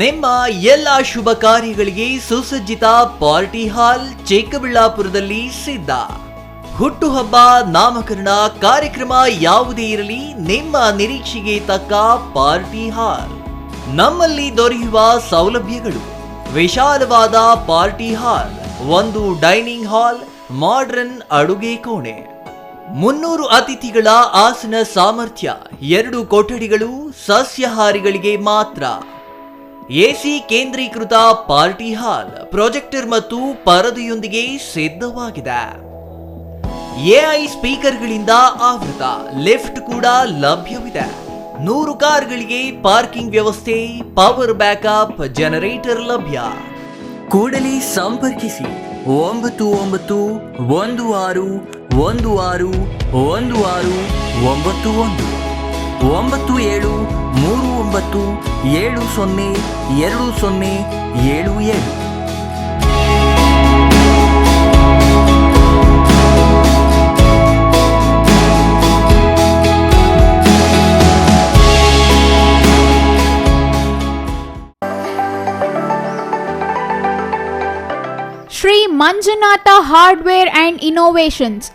ನಿಮ್ಮ ಎಲ್ಲ ಶುಭ ಕಾರ್ಯಗಳಿಗೆ ಸುಸಜ್ಜಿತ ಪಾರ್ಟಿ ಹಾಲ್ ಚಿಕ್ಕಬಳ್ಳಾಪುರದಲ್ಲಿ ಸಿದ್ಧ. ಹುಟ್ಟುಹಬ್ಬ, ನಾಮಕರಣ, ಕಾರ್ಯಕ್ರಮ ಯಾವುದೇ ಇರಲಿ, ನಿಮ್ಮ ನಿರೀಕ್ಷೆಗೆ ತಕ್ಕ ಪಾರ್ಟಿ ಹಾಲ್. ನಮ್ಮಲ್ಲಿ ದೊರೆಯುವ ಸೌಲಭ್ಯಗಳು: ವಿಶಾಲವಾದ party hall, 1 dining hall, modern ಅಡುಗೆ ಕೋಣೆ, 300 ಅತಿಥಿಗಳ ಆಸನ ಸಾಮರ್ಥ್ಯ, 2 ಕೊಠಡಿಗಳು ಸಸ್ಯಾಹಾರಿಗಳಿಗೆ ಮಾತ್ರ. ಎಸಿ ಕೇಂದ್ರೀಕೃತ ಪಾರ್ಟಿ ಹಾಲ್, ಪ್ರೊಜೆಕ್ಟರ್ ಮತ್ತು ಪರದೆಯೊಂದಿಗೆ ಸಿದ್ಧವಾಗಿದೆ. ಎಐ ಸ್ಪೀಕರ್ಗಳಿಂದ ಆವೃತ, ಲಿಫ್ಟ್ ಕೂಡ ಲಭ್ಯವಿದೆ. 100 ಕಾರ್ಗಳಿಗೆ ಪಾರ್ಕಿಂಗ್ ವ್ಯವಸ್ಥೆ, ಪವರ್ ಬ್ಯಾಕಪ್ ಜನರೇಟರ್ ಲಭ್ಯ. ಕೂಡಲೇ ಸಂಪರ್ಕಿಸಿ 9916161691 9739702077. Shri Manjunatha hardware and innovations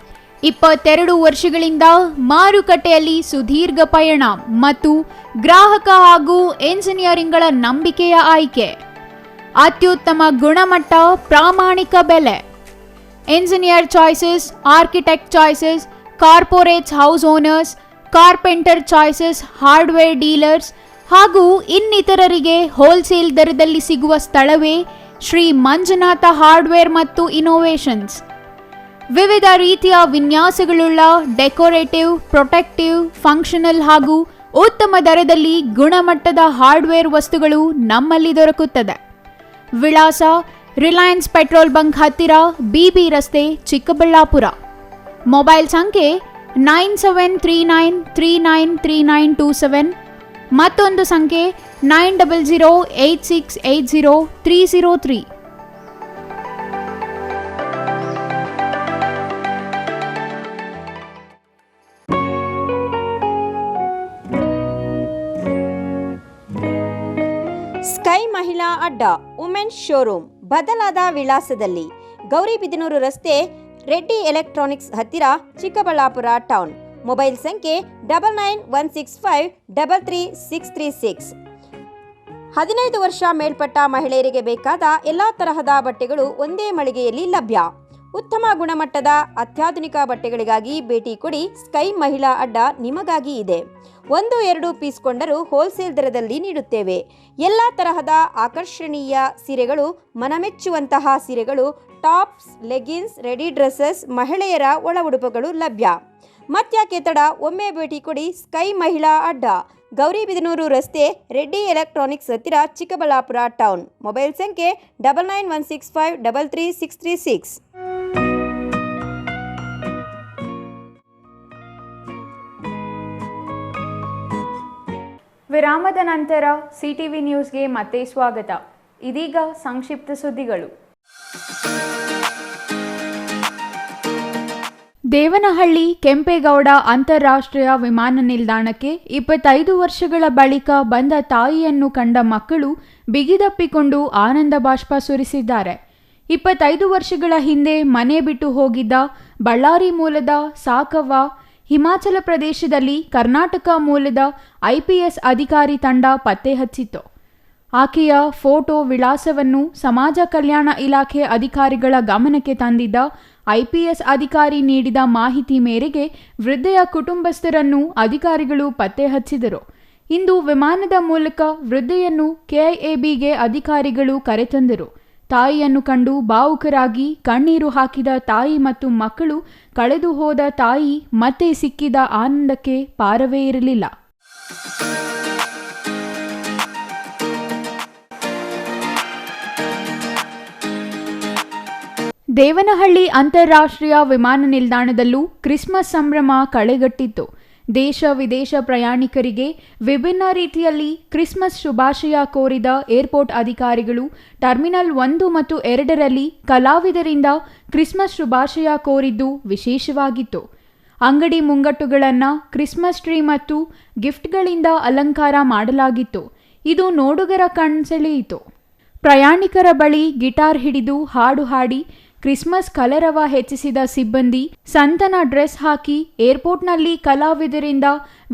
22 ವರ್ಷಗಳಿಂದ ಮಾರುಕಟ್ಟೆಯಲ್ಲಿ ಸುದೀರ್ಘ ಪಯಣ ಮತ್ತು ಗ್ರಾಹಕ ಹಾಗೂ ಎಂಜಿನಿಯರಿಂಗ್ಗಳ ನಂಬಿಕೆಯ ಆಯ್ಕೆ. ಅತ್ಯುತ್ತಮ ಗುಣಮಟ್ಟ, ಪ್ರಾಮಾಣಿಕ ಬೆಲೆ. Engineer choices, architect choices, corporates, house owners, carpenter choices, hardware dealers ಹಾಗೂ ಇನ್ನಿತರರಿಗೆ ಹೋಲ್ಸೇಲ್ ದರದಲ್ಲಿ ಸಿಗುವ ಸ್ಥಳವೇ ಶ್ರೀ ಮಂಜುನಾಥ ಹಾರ್ಡ್ವೇರ್ ಮತ್ತು ಇನೋವೇಷನ್ಸ್. ವಿವಿಧ ರೀತಿಯ ವಿನ್ಯಾಸಗಳುಳ್ಳ ಡೆಕೋರೇಟಿವ್, ಪ್ರೊಟೆಕ್ಟಿವ್, ಫಂಕ್ಷನಲ್ ಹಾಗೂ ಉತ್ತಮ ದರದಲ್ಲಿ ಗುಣಮಟ್ಟದ ಹಾರ್ಡ್ವೇರ್ ವಸ್ತುಗಳು ನಮ್ಮಲ್ಲಿ ದೊರಕುತ್ತದೆ. ವಿಳಾಸ: ರಿಲಯನ್ಸ್ ಪೆಟ್ರೋಲ್ ಬಂಕ್ ಹತ್ತಿರ, ಬಿಬಿ ರಸ್ತೆ, ಚಿಕ್ಕಬಳ್ಳಾಪುರ. ಮೊಬೈಲ್ ಸಂಖ್ಯೆ 9739393927, ಮತ್ತೊಂದು ಸಂಖ್ಯೆ 9008680303. ಸ್ಕೈ ಮಹಿಳಾ ಅಡ್ಡ ವುಮೆನ್ಸ್ ಶೋರೂಮ್ ಬದಲಾದ ವಿಳಾಸದಲ್ಲಿ, ಗೌರಿಬಿದನೂರು ರಸ್ತೆ, ರೆಡ್ಡಿ ಎಲೆಕ್ಟ್ರಾನಿಕ್ಸ್ ಹತ್ತಿರ, ಚಿಕ್ಕಬಳ್ಳಾಪುರ ಟೌನ್. ಮೊಬೈಲ್ ಸಂಖ್ಯೆ 9916533636. 15 ವರ್ಷ ಮೇಲ್ಪಟ್ಟ ಮಹಿಳೆಯರಿಗೆ ಬೇಕಾದ ಎಲ್ಲ ತರಹದ ಬಟ್ಟೆಗಳು ಒಂದೇ ಮಳಿಗೆಯಲ್ಲಿ ಲಭ್ಯ. ಉತ್ತಮ ಗುಣಮಟ್ಟದ ಅತ್ಯಾಧುನಿಕ ಬಟ್ಟೆಗಳಿಗಾಗಿ ಭೇಟಿ ಕೊಡಿ. ಸ್ಕೈ ಮಹಿಳಾ ಅಡ್ಡ ನಿಮಗಾಗಿ ಇದೆ. 1-2 ಪೀಸ್ ಕೊಂಡರೂ ಹೋಲ್ಸೇಲ್ ದರದಲ್ಲಿ ನೀಡುತ್ತೇವೆ. ಎಲ್ಲ ತರಹದ ಆಕರ್ಷಣೀಯ ಸೀರೆಗಳು, ಮನಮೆಚ್ಚುವಂತಹ ಸೀರೆಗಳು, ಟಾಪ್ಸ್, ಲೆಗಿನ್ಸ್, ರೆಡಿ ಡ್ರೆಸ್ಸಸ್, ಮಹಿಳೆಯರ ಒಳ ಉಡುಪುಗಳು ಲಭ್ಯ. ಮತ್ಯಾಕೆ ತಡ, ಒಮ್ಮೆ ಭೇಟಿ ಕೊಡಿ. ಸ್ಕೈ ಮಹಿಳಾ ಅಡ್ಡ, ಗೌರಿಬಿದನೂರು ರಸ್ತೆ, ರೆಡ್ಡಿ ಎಲೆಕ್ಟ್ರಾನಿಕ್ಸ್ ಹತ್ತಿರ, ಚಿಕ್ಕಬಳ್ಳಾಪುರ ಟೌನ್. ಮೊಬೈಲ್ ಸಂಖ್ಯೆ 9916533636. ವಿರಾಮದ ನಂತರ ಸಿಟಿವಿ ನ್ಯೂಸ್ಗೆ ಮತ್ತೆ ಸ್ವಾಗತ. ಇದೀಗ ಸಂಕ್ಷಿಪ್ತ ಸುದ್ದಿಗಳು. ದೇವನಹಳ್ಳಿ ಕೆಂಪೇಗೌಡ ಅಂತಾರಾಷ್ಟ್ರೀಯ ವಿಮಾನ ನಿಲ್ದಾಣಕ್ಕೆ 25 ವರ್ಷಗಳ ಬಳಿಕ ಬಂದ ತಾಯಿಯನ್ನು ಕಂಡ ಮಕ್ಕಳು ಬಿಗಿದಪ್ಪಿಕೊಂಡು ಆನಂದ ಬಾಷ್ಪ ಸುರಿಸಿದ್ದಾರೆ. 25 ವರ್ಷಗಳ ಹಿಂದೆ ಮನೆ ಬಿಟ್ಟು ಹೋಗಿದ್ದ ಬಳ್ಳಾರಿ ಮೂಲದ ಸಾಕವ್ವ ಹಿಮಾಚಲ ಪ್ರದೇಶದಲ್ಲಿ ಕರ್ನಾಟಕ ಮೂಲದ IPS ಅಧಿಕಾರಿ ತಂಡ ಪತ್ತೆ ಹಚ್ಚಿತ್ತು. ಆಕೆಯ ಫೋಟೋ ವಿಳಾಸವನ್ನು ಸಮಾಜ ಕಲ್ಯಾಣ ಇಲಾಖೆ ಅಧಿಕಾರಿಗಳ ಗಮನಕ್ಕೆ ತಂದಿದ್ದ IPS ಅಧಿಕಾರಿ ನೀಡಿದ ಮಾಹಿತಿ ಮೇರೆಗೆ ವೃದ್ಧೆಯ ಕುಟುಂಬಸ್ಥರನ್ನು ಅಧಿಕಾರಿಗಳು ಪತ್ತೆ ಹಚ್ಚಿದರು. ಇಂದು ವಿಮಾನದ ಮೂಲಕ ವೃದ್ಧೆಯನ್ನು KIABಗೆ ಅಧಿಕಾರಿಗಳು ಕರೆತಂದರು. ತಾಯಿಯನ್ನು ಕಂಡು ಭಾವುಕರಾಗಿ ಕಣ್ಣೀರು ಹಾಕಿದ ತಾಯಿ ಮತ್ತು ಮಕ್ಕಳು ಕಳೆದು ಹೋದ ತಾಯಿ ಮತ್ತೆ ಸಿಕ್ಕಿದ ಆನಂದಕ್ಕೆ ಪಾರವೇ ಇರಲಿಲ್ಲ. ದೇವನಹಳ್ಳಿ ಅಂತಾರಾಷ್ಟ್ರೀಯ ವಿಮಾನ ನಿಲ್ದಾಣದಲ್ಲೂ ಕ್ರಿಸ್ಮಸ್ ಸಂಭ್ರಮ ಕಳೆಗಟ್ಟಿತ್ತು. ದೇಶ ವಿದೇಶ ಪ್ರಯಾಣಿಕರಿಗೆ ವಿಭಿನ್ನ ರೀತಿಯಲ್ಲಿ ಕ್ರಿಸ್ಮಸ್ ಶುಭಾಶಯ ಕೋರಿದ ಏರ್ಪೋರ್ಟ್ ಅಧಿಕಾರಿಗಳು ಟರ್ಮಿನಲ್ 1 ಮತ್ತು 2ರಲ್ಲಿ ಕಲಾವಿದರಿಂದ ಕ್ರಿಸ್ಮಸ್ ಶುಭಾಶಯ ಕೋರಿದ್ದು ವಿಶೇಷವಾಗಿತ್ತು. ಅಂಗಡಿ ಮುಂಗಟ್ಟುಗಳನ್ನು ಕ್ರಿಸ್ಮಸ್ ಟ್ರೀ ಮತ್ತು ಗಿಫ್ಟ್ಗಳಿಂದ ಅಲಂಕಾರ ಮಾಡಲಾಗಿತ್ತು. ಇದು ನೋಡುಗರ ಕಣ್ಸೆಳೆಯಿತು. ಪ್ರಯಾಣಿಕರ ಬಳಿ ಗಿಟಾರ್ ಹಿಡಿದು ಹಾಡು ಹಾಡಿ ಕ್ರಿಸ್ಮಸ್ ಕಲರವ ಹೆಚ್ಚಿಸಿದ ಸಿಬ್ಬಂದಿ ಸಂತನ ಡ್ರೆಸ್ ಹಾಕಿ ಏರ್ಪೋರ್ಟ್ನಲ್ಲಿ ಕಲಾವಿದರಿಂದ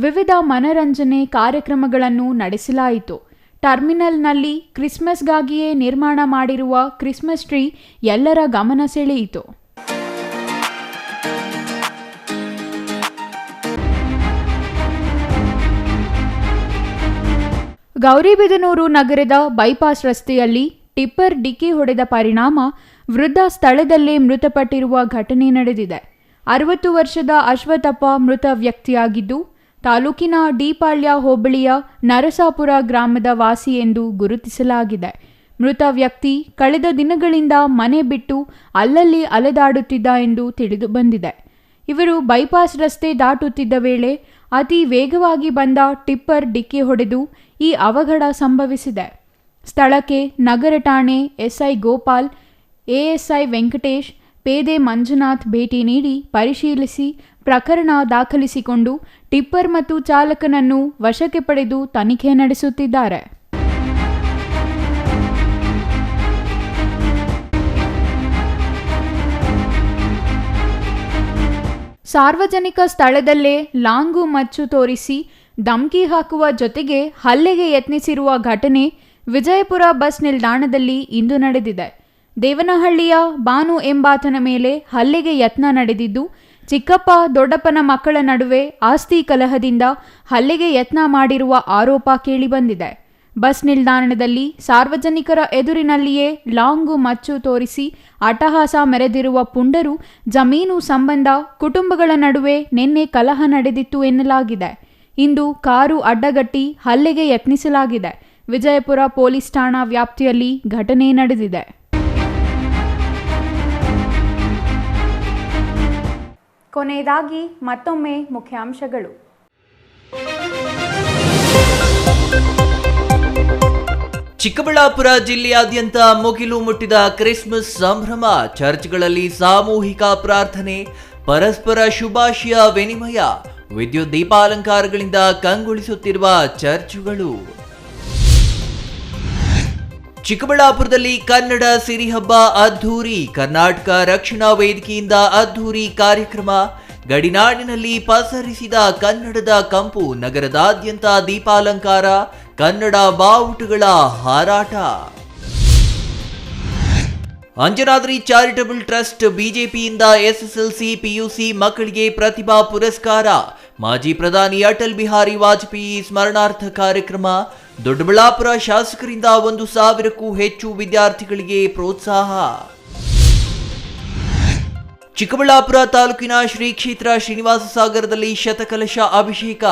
ವಿವಿಧ ಮನರಂಜನೆ ಕಾರ್ಯಕ್ರಮಗಳನ್ನು ನಡೆಸಲಾಯಿತು. ಟರ್ಮಿನಲ್ನಲ್ಲಿ ಕ್ರಿಸ್ಮಸ್ಗಾಗಿಯೇ ನಿರ್ಮಾಣ ಮಾಡಿರುವ ಕ್ರಿಸ್ಮಸ್ ಟ್ರೀ ಎಲ್ಲರ ಗಮನ ಸೆಳೆಯಿತು. ಗೌರಿಬಿದನೂರು ನಗರದ ಬೈಪಾಸ್ ರಸ್ತೆಯಲ್ಲಿ ಟಿಪ್ಪರ್ ಡಿಕ್ಕಿ ಹೊಡೆದ ಪರಿಣಾಮ ವೃದ್ಧ ಸ್ಥಳದಲ್ಲೇ ಮೃತಪಟ್ಟಿರುವ ಘಟನೆ ನಡೆದಿದೆ. 60 ವರ್ಷದ ಅಶ್ವಥಪ್ಪ ಮೃತ ವ್ಯಕ್ತಿಯಾಗಿದ್ದು, ತಾಲೂಕಿನ ಡಿಪಾಳ್ಯ ಹೋಬಳಿಯ ನರಸಾಪುರ ಗ್ರಾಮದ ವಾಸಿ ಎಂದು ಗುರುತಿಸಲಾಗಿದೆ. ಮೃತ ವ್ಯಕ್ತಿ ಕಳೆದ ದಿನಗಳಿಂದ ಮನೆ ಬಿಟ್ಟು ಅಲ್ಲಲ್ಲಿ ಅಲೆದಾಡುತ್ತಿದ್ದ ಎಂದು ತಿಳಿದು ಬಂದಿದೆ. ಇವರು ಬೈಪಾಸ್ ರಸ್ತೆ ದಾಟುತ್ತಿದ್ದ ವೇಳೆ ಅತಿ ವೇಗವಾಗಿ ಬಂದ ಟಿಪ್ಪರ್ ಡಿಕ್ಕಿ ಹೊಡೆದು ಈ ಅವಘಡ ಸಂಭವಿಸಿದೆ. ಸ್ಥಳಕ್ಕೆ ನಗರ ಠಾಣೆ SI ಗೋಪಾಲ್, ASI ವೆಂಕಟೇಶ್, ಪೇದೆ ಮಂಜುನಾಥ್ ಭೇಟಿ ನೀಡಿ ಪರಿಶೀಲಿಸಿ ಪ್ರಕರಣ ದಾಖಲಿಸಿಕೊಂಡು ಟಿಪ್ಪರ್ ಮತ್ತು ಚಾಲಕನನ್ನು ವಶಕ್ಕೆ ಪಡೆದು ತನಿಖೆ ನಡೆಸುತ್ತಿದ್ದಾರೆ. ಸಾರ್ವಜನಿಕ ಸ್ಥಳದಲ್ಲೇ ಲಾಂಗು ಮಚ್ಚು ತೋರಿಸಿ ಧಮ್ಕಿ ಹಾಕುವ ಜೊತೆಗೆ ಹಲ್ಲೆಗೆ ಯತ್ನಿಸಿರುವ ಘಟನೆ ವಿಜಯಪುರ ಬಸ್ ನಿಲ್ದಾಣದಲ್ಲಿ ಇಂದು ನಡೆದಿದೆ. ದೇವನಹಳ್ಳಿಯ ಬಾನು ಎಂಬಾತನ ಮೇಲೆ ಹಲ್ಲೆಗೆ ಯತ್ನ ನಡೆದಿದ್ದು, ಚಿಕ್ಕಪ್ಪ ದೊಡ್ಡಪ್ಪನ ಮಕ್ಕಳ ನಡುವೆ ಆಸ್ತಿ ಕಲಹದಿಂದ ಹಲ್ಲೆಗೆ ಯತ್ನ ಮಾಡಿರುವ ಆರೋಪ ಕೇಳಿಬಂದಿದೆ. ಬಸ್ ನಿಲ್ದಾಣದಲ್ಲಿ ಸಾರ್ವಜನಿಕರ ಎದುರಿನಲ್ಲಿಯೇ ಲಾಂಗು ಮಚ್ಚು ತೋರಿಸಿ ಅಟ್ಟಹಾಸ ಮೆರೆದಿರುವ ಪುಂಡರು ಜಮೀನು ಸಂಬಂಧ ಕುಟುಂಬಗಳ ನಡುವೆ ನಿನ್ನೆ ಕಲಹ ನಡೆದಿತ್ತು ಎನ್ನಲಾಗಿದೆ. ಇಂದು ಕಾರು ಅಡ್ಡಗಟ್ಟಿ ಹಲ್ಲೆಗೆ ಯತ್ನಿಸಲಾಗಿದೆ. ವಿಜಯಪುರ ಪೊಲೀಸ್ ಠಾಣಾ ವ್ಯಾಪ್ತಿಯಲ್ಲಿ ಘಟನೆ ನಡೆದಿದೆ. ಕೊನೆಯದಾಗಿ ಮತ್ತೊಮ್ಮೆ ಮುಖ್ಯಾಂಶಗಳು. ಚಿಕ್ಕಬಳ್ಳಾಪುರ ಜಿಲ್ಲೆಯಾದ್ಯಂತ ಮುಗಿಲು ಮುಟ್ಟಿದ ಕ್ರಿಸ್ಮಸ್ ಸಂಭ್ರಮ. ಚರ್ಚ್ಗಳಲ್ಲಿ ಸಾಮೂಹಿಕ ಪ್ರಾರ್ಥನೆ, ಪರಸ್ಪರ ಶುಭಾಶಯ ವಿನಿಮಯ, ವಿದ್ಯುತ್ ದೀಪಾಲಂಕಾರಗಳಿಂದ ಕಂಗೊಳಿಸುತ್ತಿರುವ ಚರ್ಚುಗಳು. ಚಿಕ್ಕಬಳ್ಳಾಪುರದಲ್ಲಿ ಕನ್ನಡ ಸಿರಿ ಹಬ್ಬ ಅದ್ಧೂರಿ. ಕರ್ನಾಟಕ ರಕ್ಷಣಾ ವೇದಿಕೆಯಿಂದ ಅದ್ಧೂರಿ ಕಾರ್ಯಕ್ರಮ. ಗಡಿನಾಡಿನಲ್ಲಿ ಪಸರಿಸಿದ ಕನ್ನಡದ ಕಂಪು. ನಗರದಾದ್ಯಂತ ದೀಪಾಲಂಕಾರ, ಕನ್ನಡ ಬಾವುಟಗಳ ಹಾರಾಟ. ಅಂಜನಾದ್ರಿ ಚಾರಿಟಬಲ್ ಟ್ರಸ್ಟ್ ಬಿಜೆಪಿಯಿಂದ SSLC PUC ಮಕ್ಕಳಿಗೆ ಪ್ರತಿಭಾ ಪುರಸ್ಕಾರ. ಮಾಜಿ ಪ್ರಧಾನಿ ಅಟಲ್ ಬಿಹಾರಿ ವಾಜಪೇಯಿ ಸ್ಮರಣಾರ್ಥ ಕಾರ್ಯಕ್ರಮ. ದೊಡ್ಡಬಳ್ಳಾಪುರ ಶಾಸಕರಿಂದ 1,000ಕ್ಕೂ ಹೆಚ್ಚು ವಿದ್ಯಾರ್ಥಿಗಳಿಗೆ ಪ್ರೋತ್ಸಾಹ. ಚಿಕ್ಕಬಳ್ಳಾಪುರ ತಾಲೂಕಿನ ಶ್ರೀ ಕ್ಷೇತ್ರ ಶ್ರೀನಿವಾಸ ಸಾಗರದಲ್ಲಿ ಶತಕಲಶ ಅಭಿಷೇಕ.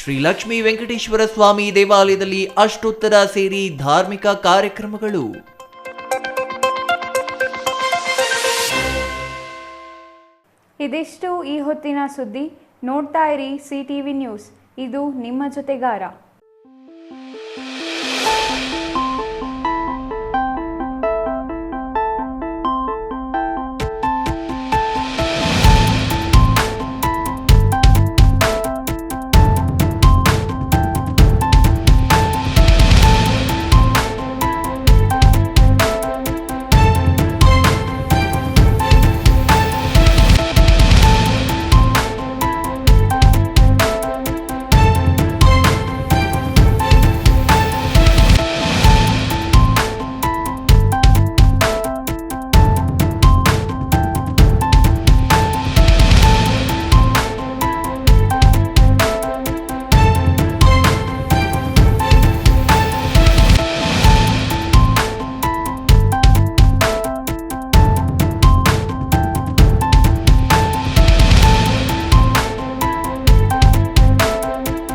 ಶ್ರೀ ಲಕ್ಷ್ಮೀ ವೆಂಕಟೇಶ್ವರ ಸ್ವಾಮಿ ದೇವಾಲಯದಲ್ಲಿ ಅಷ್ಟೋತ್ತರ ಸೇರಿ ಧಾರ್ಮಿಕ ಕಾರ್ಯಕ್ರಮಗಳು. ಇದಿಷ್ಟು ಈ ಹೊತ್ತಿನ ಸುದ್ದಿ. ನೋಡ್ತಾ ಇರಿ CTV ನ್ಯೂಸ್, ಇದು ನಿಮ್ಮ ಜೊತೆಗಾರ.